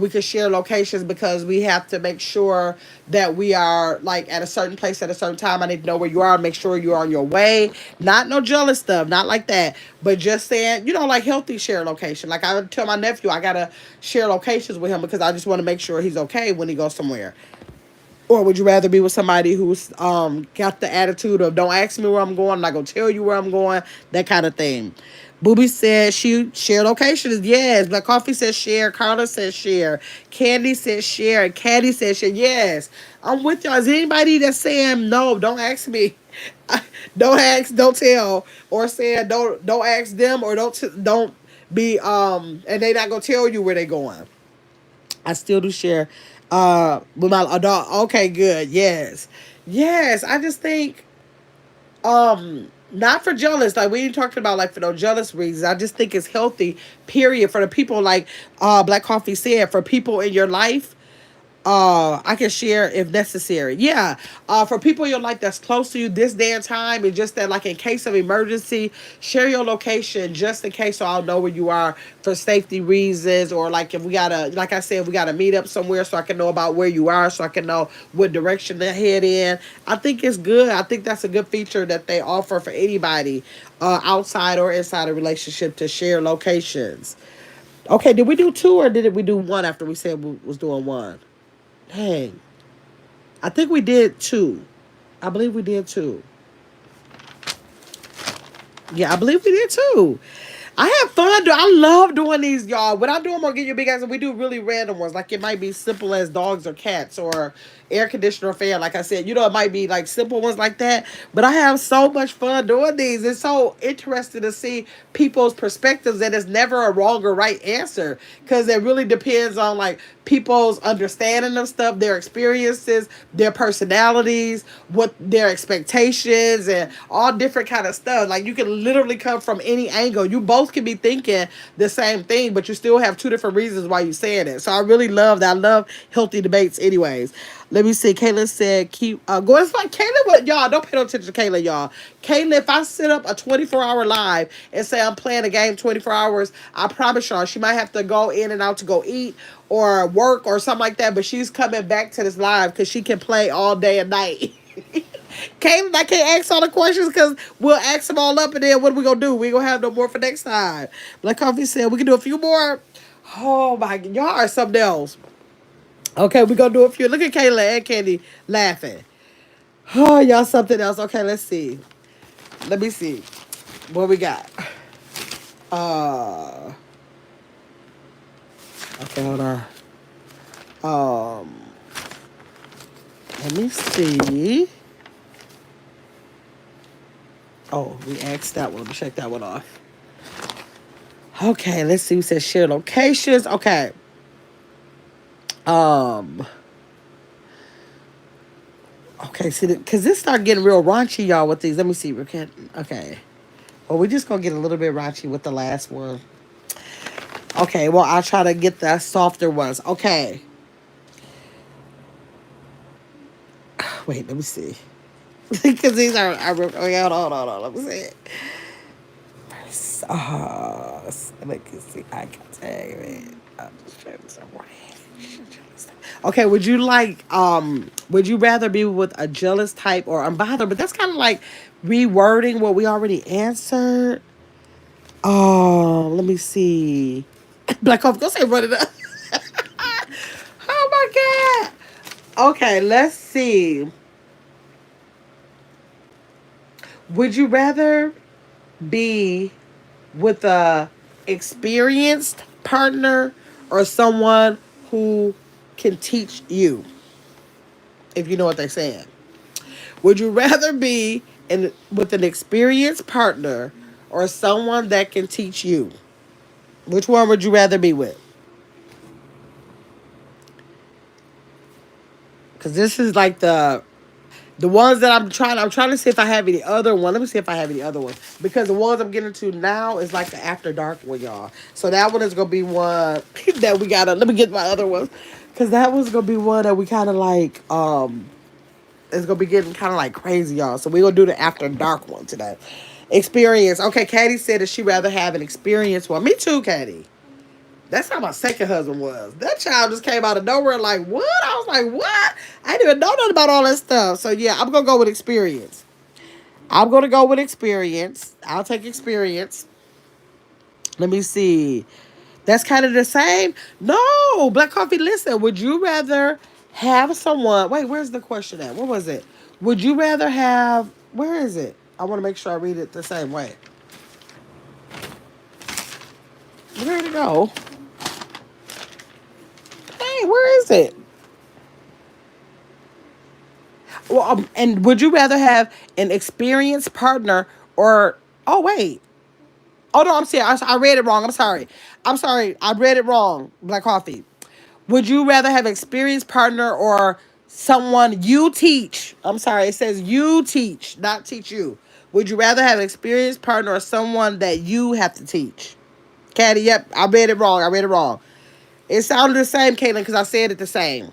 Speaker 1: we could share locations because we have to make sure that we are like at a certain place at a certain time. I need to know where you are, make sure you're on your way. Not no jealous stuff, not like that. But just saying, like healthy share location. Like I would tell my nephew, I gotta share locations with him because I just want to make sure he's okay when he goes somewhere. Or would you rather be with somebody who's got the attitude of don't ask me where I'm going, I'm not gonna tell you where I'm going, that kind of thing. Booby said she share locations. Yes. Black Coffee says share. Carla says share. Candy says share. And Caddy says share. Yes. I'm with y'all. Is anybody that's saying no, don't ask me? Don't ask, don't tell. Or saying don't ask them or don't be and they not gonna tell you where they going. I still do share with my adult. Okay, good. Yes. Yes. I just think not for jealous, like we ain't talking about like for no jealous reasons. I just think it's healthy, period, for the people like Black Coffee said, for people in your life. I can share if necessary. Yeah. For people in your life that's close to you this day and time, and just that, like, in case of emergency, share your location just in case so I'll know where you are for safety reasons. Or, like, if we gotta, like I said, we gotta meet up somewhere so I can know about where you are, so I can know what direction to head in. I think it's good. I think that's a good feature that they offer for anybody, outside or inside a relationship, to share locations. Okay, did we do two or did we do one after we said we was doing one? Dang. I think we did two. I believe we did two. Yeah, I believe we did too. I have fun. I love doing these, y'all. When I do them on Get Your Big Ass, we do really random ones. Like, it might be simple as dogs or cats or air conditioner fan. Like I said, it might be like simple ones like that. But I have so much fun doing these. It's so interesting to see people's perspectives, and it's never a wrong or right answer because it really depends on like people's understanding of stuff, their experiences, their personalities, what their expectations, and all different kind of stuff. Like, you can literally come from any angle. You both can be thinking the same thing, but you still have two different reasons why you're saying it. So I really love that. I love healthy debates anyways. Let me see. Kayla said, keep going. It's like Kayla, what y'all don't pay no attention to Kayla, y'all. Kayla, if I set up a 24-hour live and say I'm playing a game 24 hours, I promise y'all she might have to go in and out to go eat or work or something like that. But she's coming back to this live because she can play all day and night. Caitlin, I can't ask all the questions because we'll ask them all up, and then what are we gonna do? We gonna have no more for next time. Black Coffee said we can do a few more. Oh my God, y'all are something else. Okay, we gonna do a few. Look at Kayla and Candy laughing. Oh, y'all something else. Okay, let's see. Let me see what we got. Okay, hold on. Let me see. Oh, we asked that one. Let me check that one off. Okay, let's see. We said share locations. Okay. Um. Okay, see, because this start getting real raunchy, y'all, with these. Let me see. Okay. Well, we're just gonna get a little bit raunchy with the last one. Okay. Well, I'll try to get the softer ones. Okay. Wait. Let me see. Because these are. Okay, hold on. Let me see it. Let me see. I can tag it. I'm just trying to somewhere. Okay, would you rather be with a jealous type or unbothered? But that's kind of like rewording what we already answered. Oh, let me see. Black Coffee, go say run it up. Oh my god. Okay, let's see. Would you rather be with a experienced partner or someone who can teach you? If you know what they're saying. Would you rather be with an experienced partner or someone that can teach you? Which one would you rather be with? Because this is like the ones that I'm trying to see if I have any other one. Let me see if I have any other ones. Because the ones I'm getting to now is like the after dark one, y'all. So that one is gonna be one that we gotta let me get my other ones. Cause that one's gonna be one that we kinda like it's gonna be getting kinda like crazy, y'all. So we're gonna do the after dark one today. Experience. Okay, Katie said that she'd rather have an experience one. Me too, Katie. That's how my second husband was. That child just came out of nowhere like, what? I was like, what? I didn't even know nothing about all that stuff. So, yeah, I'm going to go with experience. I'm going to go with experience. I'll take experience. Let me see. That's kind of the same. No, Black Coffee, listen. Would you rather have someone... Wait, where's the question at? What was it? Would you rather have... Where is it? I want to make sure I read it the same way. Where did it go? Hey, where is it? Well, and would you rather have an experienced partner or? Oh wait. Oh no, I'm serious. I read it wrong. I'm sorry. I'm sorry. I read it wrong. Black Coffee. Would you rather have an experienced partner or someone you teach? I'm sorry. It says you teach, not teach you. Would you rather have an experienced partner or someone that you have to teach? Caddy, yep. I read it wrong. I read it wrong. It sounded the same, Caitlin, because I said it the same.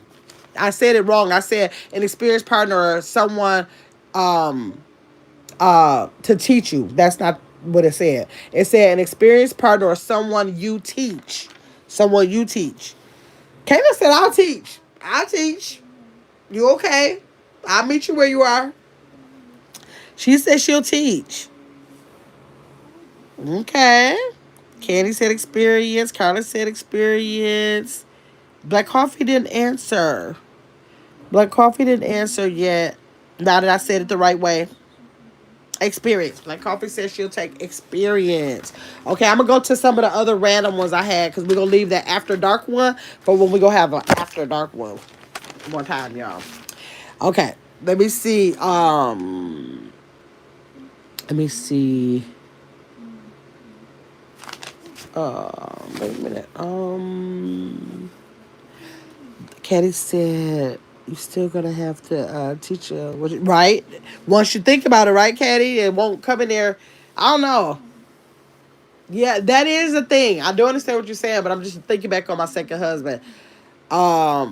Speaker 1: I said it wrong. I said an experienced partner or someone um to teach you. That's not what it said. It said an experienced partner or someone you teach. Someone you teach. Kayla said I'll teach. I'll teach. You okay? I'll meet you where you are. She said she'll teach. Okay. Candy said experience. Carla said experience. Black Coffee didn't answer. Black Coffee didn't answer yet. Now that I said it the right way. Experience. Black Coffee says she'll take experience. Okay, I'm gonna go to some of the other random ones I had because we're gonna leave that after dark one for when we go have an after dark one. One time, y'all. Okay, let me see. Let me see. Wait a minute. Caddy said you still gonna have to teach her, right? Once you think about it, right, Caddy? It won't come in there. I don't know. Yeah, that is a thing. I do understand what you're saying, but I'm just thinking back on my second husband.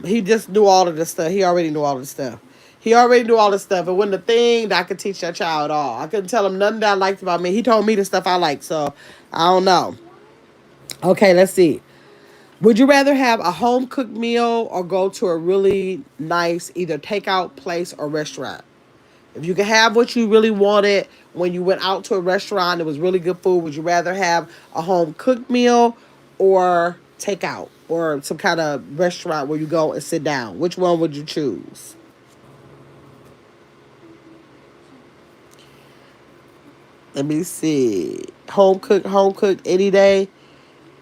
Speaker 1: He just knew all of this stuff. He already knew all of this stuff. He already knew all this stuff. It wasn't a thing that I could teach that child at all. I couldn't tell him nothing that I liked about me. He told me the stuff I liked, so I don't know. Okay, let's see. Would you rather have a home cooked meal or go to a really nice either takeout place or restaurant? If you could have what you really wanted when you went out to a restaurant, it was really good food. Would you rather have a home cooked meal or takeout or some kind of restaurant where you go and sit down? Which one would you choose? Let me see. Home cooked any day.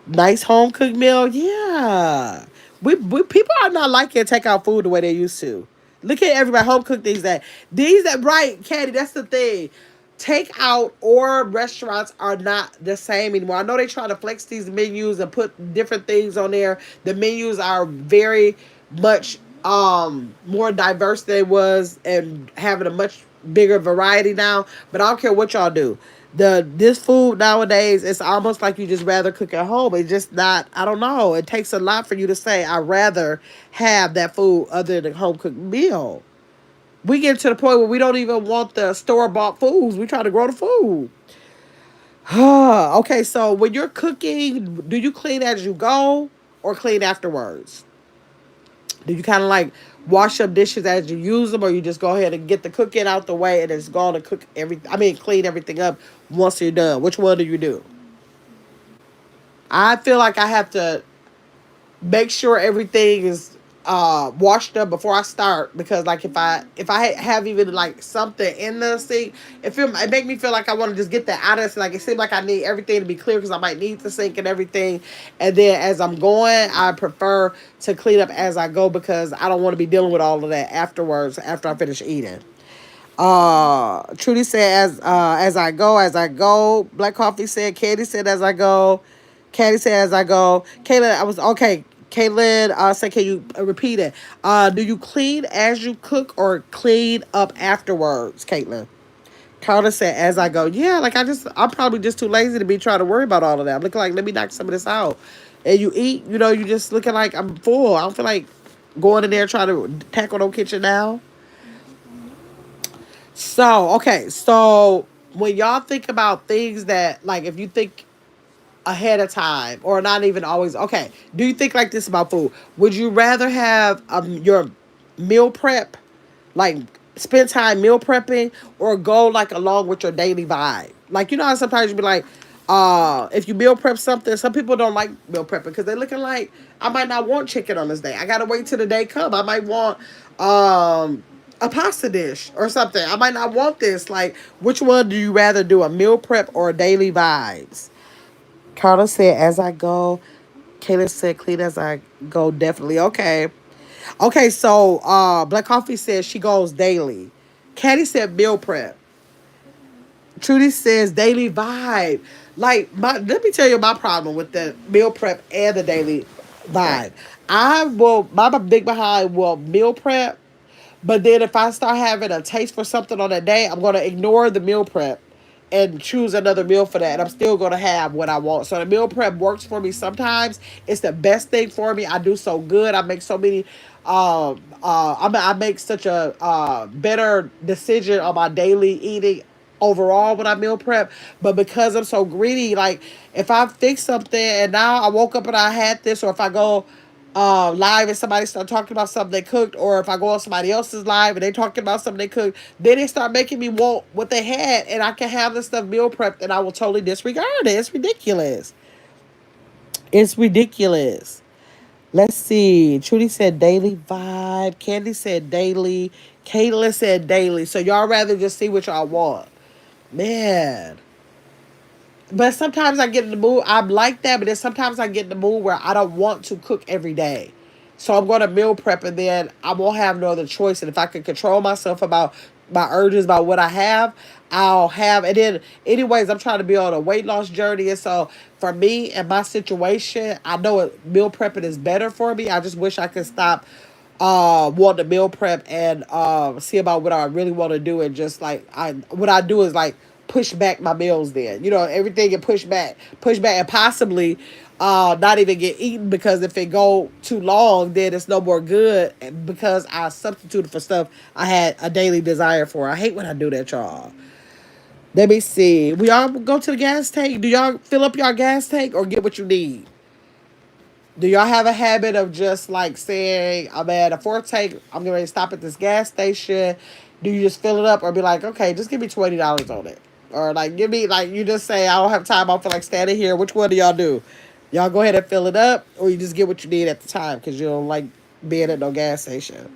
Speaker 1: Nice home cooked meal, yeah. We people are not liking takeout food the way they used to. Look at everybody home cooked these days. These that right, Caddy. That's the thing. takeout or restaurants are not the same anymore. I know they try to flex these menus and put different things on there. The menus are very much more diverse than it was and having a much bigger variety now. But I don't care what y'all do. This food nowadays, it's almost like you just rather cook at home. It's just not, I don't know. It takes a lot for you to say I'd rather have that food other than home cooked meal. We get to the point where we don't even want the store bought foods. We try to grow the food. Okay, so when you're cooking, do you clean as you go or clean afterwards? Do you kind of like wash up dishes as you use them, or you just go ahead and get the cooking out the way and it's going to cook everything? I mean, clean everything up once you're done. Which one do you do? I feel like I have to make sure everything is washed up before I start, because like if I have even like something in the sink, it make me feel like I want to just get that out of it. Like it seems like I need everything to be clear because I might need the sink and everything. And then as I'm going, I prefer to clean up as I go because I don't want to be dealing with all of that afterwards after I finish eating. Trudy said as I go. Black Coffee said, Katie said as I go. Katie said as I go. Kaylin, I was okay. Kaylin said, can you repeat it? Do you clean as you cook or clean up afterwards, Caitlin? Carla said, as I go. Yeah, like I'm probably just too lazy to be trying to worry about all of that. I'm looking like, let me knock some of this out. And you eat, you just looking like I'm full. I don't feel like going in there trying to tackle no kitchen now. So, okay. So, when y'all think about things that, like, if you think ahead of time or not even always, okay, do you think like this about food? Would you rather have your meal prep, like spend time meal prepping, or go like along with your daily vibe? Like, how sometimes you be like, if you meal prep something, some people don't like meal prepping because they're looking like, I might not want chicken on this day. I gotta wait till the day come. I might want a pasta dish or something. I might not want this. Like, which one do you rather do, a meal prep or daily vibes? Carla said, as I go. Kayla said, clean as I go, definitely. Okay. Okay, so Black Coffee says she goes daily. Caddy said meal prep. Trudy says daily vibe. Like, let me tell you my problem with the meal prep and the daily vibe. My big behind will meal prep, but then if I start having a taste for something on that day, I'm going to ignore the meal prep and choose another meal for that. And I'm still going to have what I want. So the meal prep works for me sometimes. It's the best thing for me. I do so good. I make so many. I make such a better decision on my daily eating overall when I meal prep. But because I'm so greedy, like if I fix something and now I woke up and I had this, or if I go live and somebody start talking about something they cooked, or if I go on somebody else's live and they talking about something they cooked, then they start making me want what they had, and I can have this stuff meal prepped and I will totally disregard it. It's ridiculous. It's ridiculous. Let's see. Trudy said daily vibe. Candy said daily. Caitlin said daily. So y'all rather just see what y'all want. Man. But sometimes I get in the mood. I'm like that, but then sometimes I get in the mood where I don't want to cook every day. So I'm going to meal prep, and then I won't have no other choice. And if I can control myself about my urges, about what I have, I'll have. And then, anyways, I'm trying to be on a weight loss journey. And so for me and my situation, I know meal prepping is better for me. I just wish I could stop want to meal prep and see about what I really want to do, and just like what I do is like push back my meals then. Everything get pushed back and possibly not even get eaten, because if it go too long then it's no more good, because I substituted for stuff I had a daily desire for. I hate when I do that, y'all. Let me see. We all go to the gas tank. Do y'all fill up your gas tank or get what you need? Do y'all have a habit of just like saying, I'm at a fourth tank, I'm going to stop at this gas station? Do you just fill it up, or be like, okay, just give me $20 on it? Or like, give me, like, you just say, I don't have time, I don't feel like standing here. Which one do y'all do? Y'all go ahead and fill it up, or you just get what you need at the time because you don't like being at no gas station?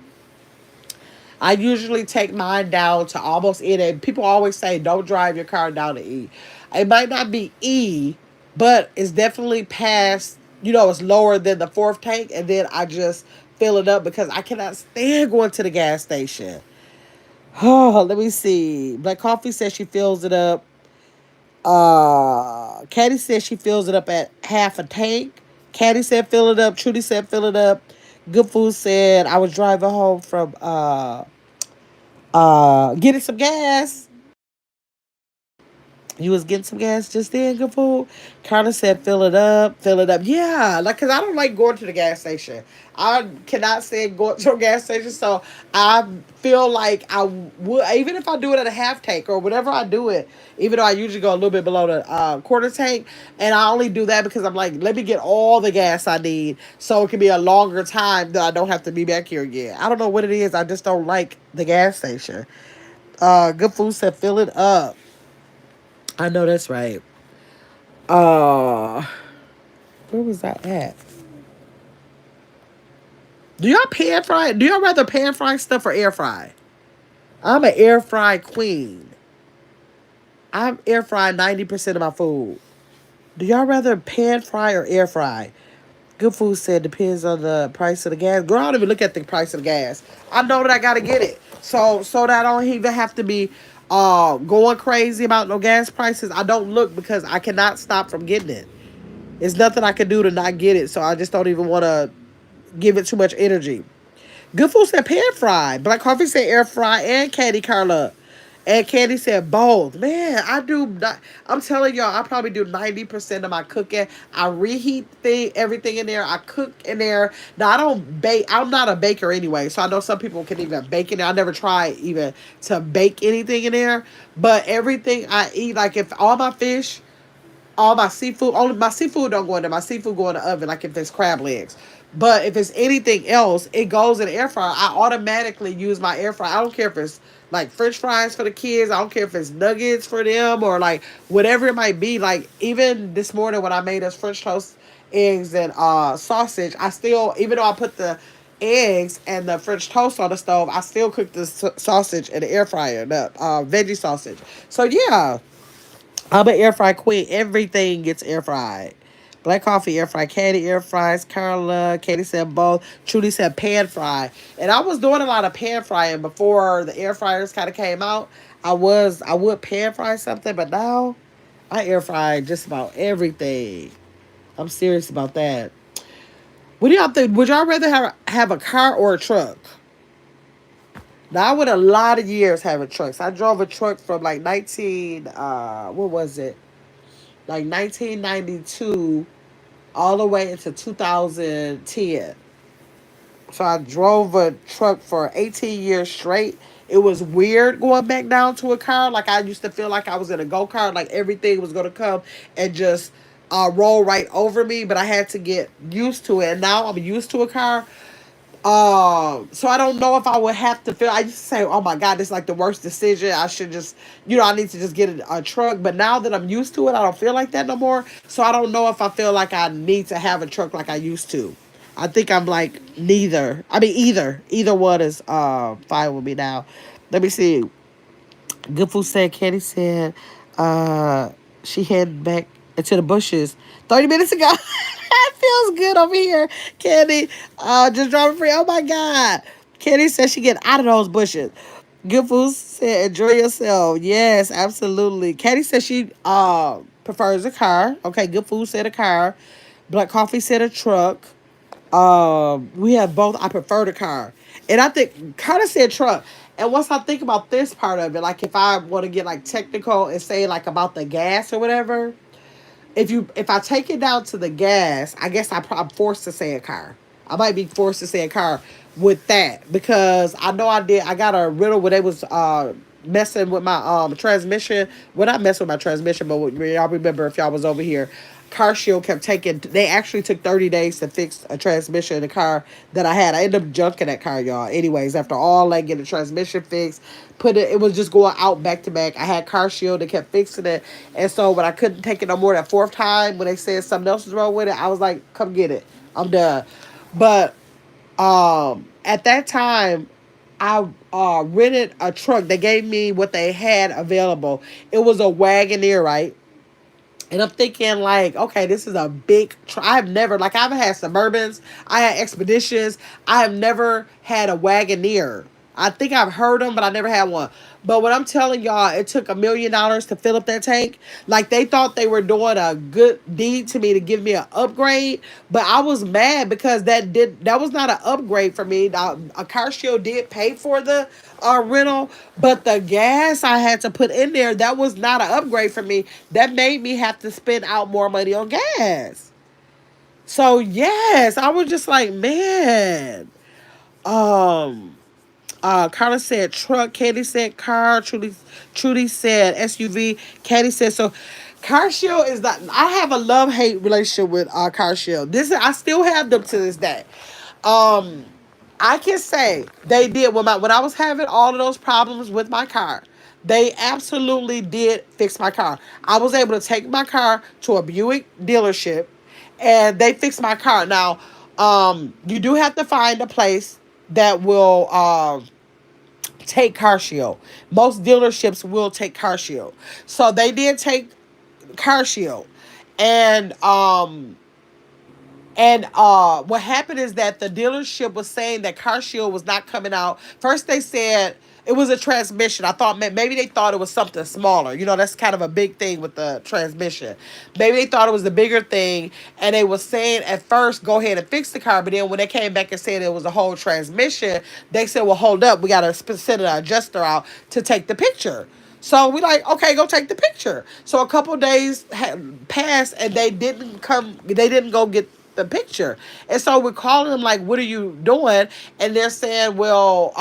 Speaker 1: I usually take mine down to almost E. And people always say, don't drive your car down to E. It might not be E, but it's definitely past, it's lower than the fourth tank. And then I just fill it up because I cannot stand going to the gas station. Oh, let me see. Black Coffee says she fills it up. Caddy said she fills it up at half a tank. Caddy said fill it up. Trudy said fill it up. Good Food said I was driving home from getting some gas. You was getting some gas just then, Good Food. Carla said fill it up, fill it up. Yeah, like cause I don't like going to the gas station. I cannot stand going to a gas station, so I feel like I would, even if I do it at a half tank or whatever I do it, even though I usually go a little bit below the quarter tank, and I only do that because I'm like, let me get all the gas I need, so it can be a longer time that I don't have to be back here again. I don't know what it is. I just don't like the gas station. Good Food said fill it up. I know that's right. Uh, where was that at? Do y'all pan fry? Do y'all rather pan fry stuff or air fry? I'm an air fry queen. I'm air fry 90% of my food. Do y'all rather pan fry or air fry? Good Food said depends on the price of the gas. Girl, I don't even look at the price of the gas. I know that I gotta get it. So that I don't even have to be going crazy about no gas prices. I don't look because I cannot stop from getting it. There's nothing I can do to not get it. So I just don't even want to give it too much energy. Good Food said pan fry. Black Coffee said air fry and Candy Carla. And Candy said both. Man, I do not. I'm telling y'all, I probably do 90% of my cooking. I reheat everything in there. I cook in there. Now, I don't bake. I'm not a baker anyway. So I know some people can even bake in there. I never tried even to bake anything in there. But everything I eat, like if all my fish, all my seafood, only my seafood don't go in there. My seafood go in the oven, like if it's crab legs. But if it's anything else, it goes in the air fryer. I automatically use my air fryer. I don't care if it's like French fries for the kids. I don't care if it's nuggets for them or like whatever it might be. Like even this morning when I made us French toast, eggs, and sausage, I still, even though I put the eggs and the French toast on the stove, I still cook the sausage in the air fryer, the veggie sausage. So yeah, I'm an air fry queen. Everything gets air fried. Black Coffee air fry. Katie air fries. Carla. Katie said both. Trudy said pan fry. And I was doing a lot of pan frying before the air fryers kind of came out. I would pan fry something, but now I air fry just about everything. I'm serious about that. What do y'all think? Would y'all rather have a car or a truck? Now I went a lot of years having trucks. I drove a truck from like 19 what was it? Like 1992 all the way into 2010. So I drove a truck for 18 years straight. It was weird going back down to a car. Like I used to feel like I was in a go-kart, like everything was going to come and just roll right over me, but I had to get used to it. And now I'm used to a car. So I don't know if I would have to feel. I used to say, "Oh my God, this is like the worst decision. I should just, I need to just get a truck." But now that I'm used to it, I don't feel like that no more. So I don't know if I feel like I need to have a truck like I used to. I think I'm like neither. I mean, either one is fine with me now. Let me see. Good Food said, Kenny said, uh, she headed back into the bushes 30 minutes ago. That feels good over here. Kenny, just driving free. Oh my God. Kenny said she get out of those bushes. Good Food said, enjoy yourself. Yes, absolutely. Kenny said she prefers a car. Okay, Good Food said a car. Black Coffee said a truck. We have both. I prefer the car, and I think kind of said truck. And once I think about this part of it, like if I want to get like technical and say like about the gas or whatever, if I take it down to the gas, I guess I'm forced to say a car. I might be forced to say a car with that because I know I got a riddle where they was messing with my transmission. Well, not messing with my transmission, but y'all remember if y'all was over here. Car Shield kept taking. They actually took 30 days to fix a transmission in the car that I had. I ended up junking that car, y'all. Anyways, after all that, getting the transmission fixed, it was just going out back to back. I had Car Shield. They kept fixing it, and so when I couldn't take it no more that fourth time, when they said something else was wrong with it, I was like, "Come get it. I'm done." But at that time, I rented a truck. They gave me what they had available. It was a Wagoneer, right? And I'm thinking like, okay, this is a big truck. I've never, I've had Suburbans, I had Expeditions. I have never had a Wagoneer. I think I've heard them, but I never had one. But what I'm telling y'all, it took $1 million to fill up that tank. Like they thought they were doing a good deed to me to give me an upgrade, but I was mad because that was not an upgrade for me. Now, a car shield did pay for the rental, but the gas I had to put in there, that was not an upgrade for me. That made me have to spend out more money on gas. So yes, I was just like, man. Um, Carla said truck. Katie said car. Trudy said SUV. Katie said so. Car Shield is not. I have a love hate relationship with Car Shield. I still have them to this day. Um, I can say they did when I was having all of those problems with my car. They absolutely did fix my car. I was able to take my car to a Buick dealership, and they fixed my car. Now, you do have to find a place that will take car shield. Most dealerships will take car shield. So they did take car shield. And what happened is that the dealership was saying that car shield was not coming out. First they said it was a transmission. I thought maybe they thought it was something smaller. You know, that's kind of a big thing with the transmission. Maybe they thought it was the bigger thing, and they were saying at first go ahead and fix the car. But then when they came back and said it was a whole transmission, they said, well, hold up, we got to send an adjuster out to take the picture. So we like, okay, go take the picture. So a couple days had passed, and they didn't come. They didn't go get the picture. And so we're calling them like, what are you doing? And they're saying, well,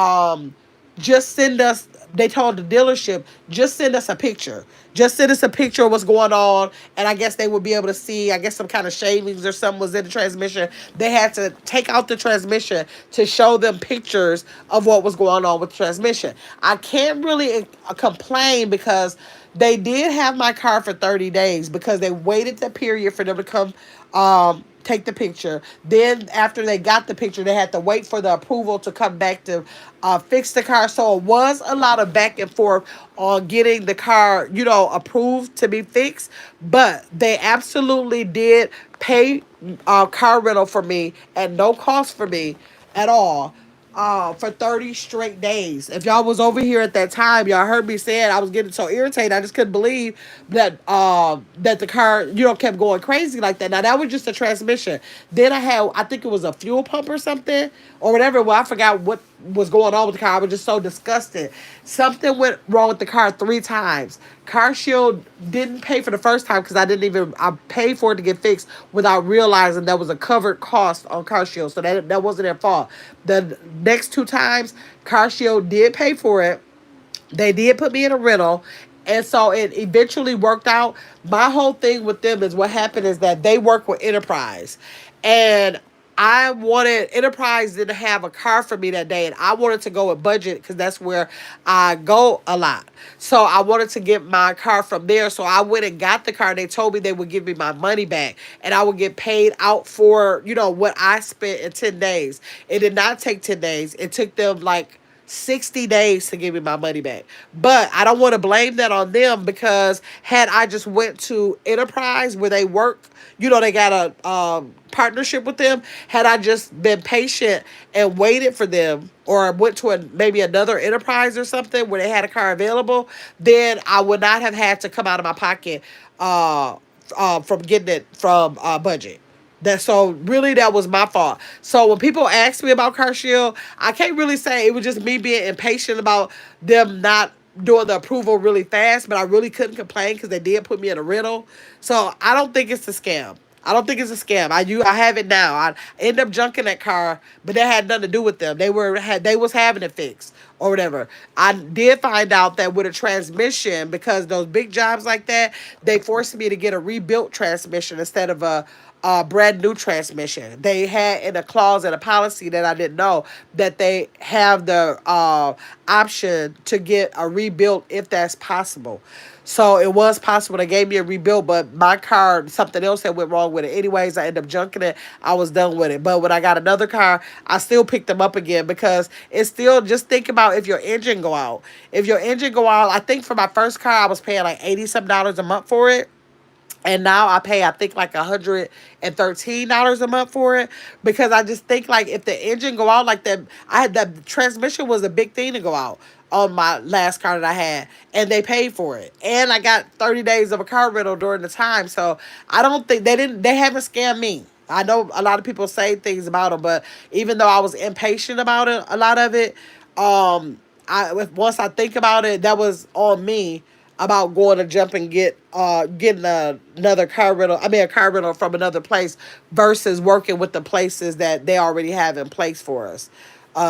Speaker 1: just send us, they told the dealership, just send us a picture. Just send us a picture of what's going on. And I guess they would be able to see, I guess some kind of shavings or something was in the transmission. They had to take out the transmission to show them pictures of what was going on with the transmission. I can't really complain because they did have my car for 30 days because they waited the period for them to come take the picture. Then after they got the picture, they had to wait for the approval to come back to fix the car. So it was a lot of back and forth on getting the car, approved to be fixed. But they absolutely did pay car rental for me at no cost for me at all for 30 straight days. If y'all was over here at that time, y'all heard me saying I was getting so irritated. I just couldn't believe that the car, kept going crazy like that. Now that was just a transmission. Then I think it was a fuel pump or something or whatever. Well, I forgot what was going on with the car. I was just so disgusted. Something went wrong with the car 3 times. Car Shield didn't pay for the first time because I paid for it to get fixed without realizing that was a covered cost on Car Shield. So that wasn't their fault. The next 2 times, Car Shield did pay for it. They did put me in a rental. And so it eventually worked out. My whole thing with them is what happened is that they work with Enterprise. And I wanted Enterprise didn't have a car for me that day, and I wanted to go with Budget because that's where I go a lot. So I wanted to get my car from there. So I went and got the car. They told me they would give me my money back, and I would get paid out for what I spent in 10 days. It did not take 10 days. It took them like 60 days to give me my money back. But I don't want to blame that on them because had I just went to Enterprise where they work, they got a partnership with them. Had I just been patient and waited for them or went to maybe another Enterprise or something where they had a car available, then I would not have had to come out of my pocket from getting it from Budget. So really that was my fault. So when people ask me about Car Shield, I can't really say it was just me being impatient about them not doing the approval really fast, but I really couldn't complain because they did put me in a rental. So I don't think it's a scam. I don't think it's a scam. I have it now. I end up junking that car, but that had nothing to do with them. They was having it fixed or whatever. I did find out that with a transmission, because those big jobs like that, they forced me to get a rebuilt transmission instead of a brand new transmission. They had in a clause in a policy that I didn't know that they have the option to get a rebuilt if that's possible. So it was possible. They gave me a rebuild, but my car, something else that went wrong with it. Anyways, I ended up junking it. I was done with it. But when I got another car, I still picked them up again because it's still, just think about if your engine go out. If your engine go out, I think for my first car, I was paying like $80 some a month for it. And now I pay, I think, like $113 a month for it, because I just think like if the engine go out like that, I had the transmission was a big thing to go out on my last car that I had, and they paid for it, and I got 30 days of a car rental during the time. So I don't think they haven't scammed me. I know a lot of people say things about them, but even though I was impatient about it, a lot of it, once I think about it, that was on me about going to jump and getting another car rental. I mean, a car rental from another place versus working with the places that they already have in place for us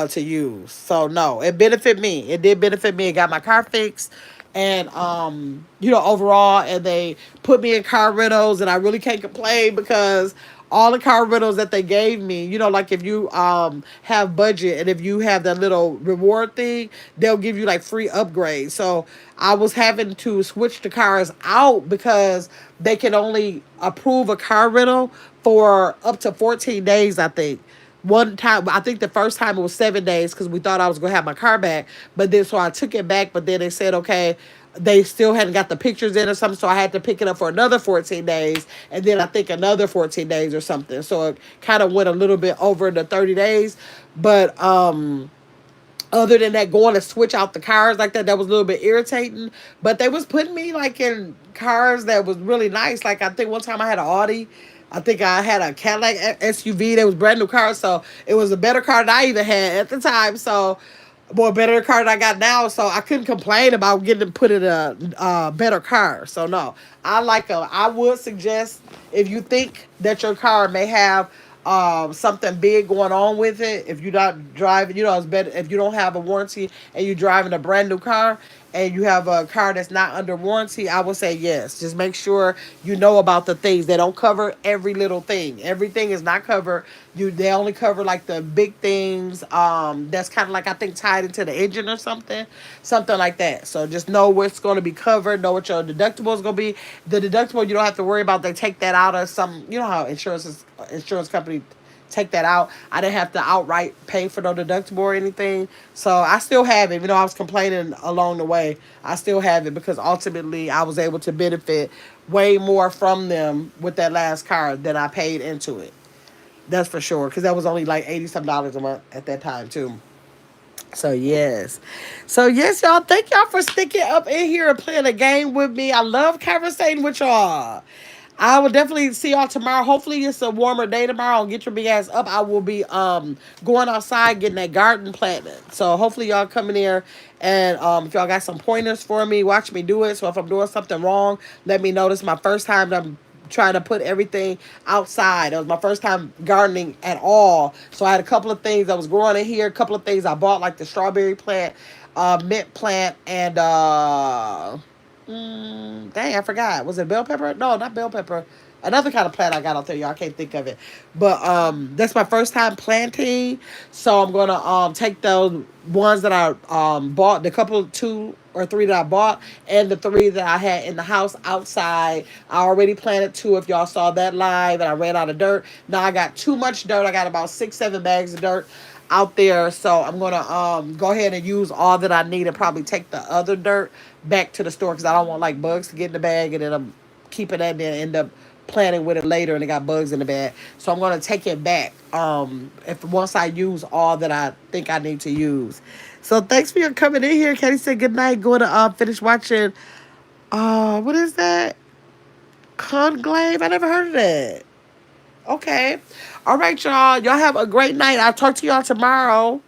Speaker 1: to use. So no, it benefited me. It did benefit me. It got my car fixed. And overall, and they put me in car rentals, and I really can't complain because all the car rentals that they gave me, like if you have budget and if you have that little reward thing, they'll give you like free upgrades. So I was having to switch the cars out because they can only approve a car rental for up to 14 days, I think. One time, I think the first time it was 7 days because we thought I was going to have my car back. But then, so I took it back, but then they said, okay, they still hadn't got the pictures in or something. So I had to pick it up for another 14 days. And then I think another 14 days or something. So it kind of went a little bit over the 30 days. But, other than that, going to switch out the cars like that was a little bit irritating. But they was putting me like in cars that was really nice. Like I think one time I had an Audi. I think I had a Cadillac SUV that was brand new car. So it was a better car than I even had at the time. So more better car than I got now. So I couldn't complain about getting put in a better car. So no, I would suggest, if you think that your car may have something big going on with it, if you're not driving, it's better if you don't have a warranty and you're driving a brand new car and you have a car that's not under warranty, I would say yes. Just make sure you know about the things. They don't cover every little thing. Everything is not covered. They only cover like the big things. That's kind of like, I think, tied into the engine or something like that. So just know what's going to be covered. Know what your deductible is going to be. The deductible you don't have to worry about. They take that out of some. You know how insurance company take that out. I didn't have to outright pay for no deductible or anything. So I still have it. Even though I was complaining along the way, I still have it because ultimately I was able to benefit way more from them with that last car than I paid into it. That's for sure. Because that was only like 80 some dollars a month at that time too. So yes. So yes, y'all. Thank y'all for sticking up in here and playing a game with me. I love conversating with y'all. I will definitely see y'all tomorrow. Hopefully it's a warmer day tomorrow. Get your big ass up. I will be going outside getting that garden planted. So hopefully y'all come in here, and if y'all got some pointers for me, watch me do it. So if I'm doing something wrong, let me know. This is my first time that I'm trying to put everything outside. It was my first time gardening at all. So I had a couple of things that was growing in here, a couple of things I bought, like the strawberry plant, mint plant, and dang, I forgot. Was it bell pepper? No, not bell pepper. Another kind of plant I got out there, y'all. I can't think of it. But that's my first time planting. So I'm gonna take those ones that I bought, the couple, two or three that I bought, and the three that I had in the house outside. I already planted two, if y'all saw that live, and I ran out of dirt. Now I got too much dirt. I got about 6-7 bags of dirt out there. So I'm gonna go ahead and use all that I need and probably take the other dirt back to the store because I don't want like bugs to get in the bag, and then I'm keeping that and then end up planting with it later and it got bugs in the bag. So I'm gonna take it back if once I use all that I think I need to use. So thanks for your coming in here. Katie said good night. Going to finish watching what is that? Conclave? I never heard of that. Okay. All right, y'all. Y'all have a great night. I'll talk to y'all tomorrow.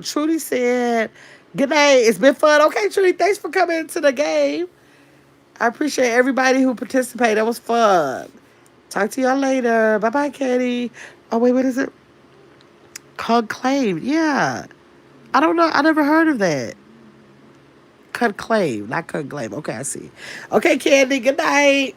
Speaker 1: Trudy said, good night. It's been fun. Okay, Trudy, thanks for coming into the game. I appreciate everybody who participated. It was fun. Talk to y'all later. Bye bye, Katie. Oh, wait, what is it? Conclave. Yeah. I don't know. I never heard of that. Conclave, not conclave. Okay, I see. Okay, Candy, good night.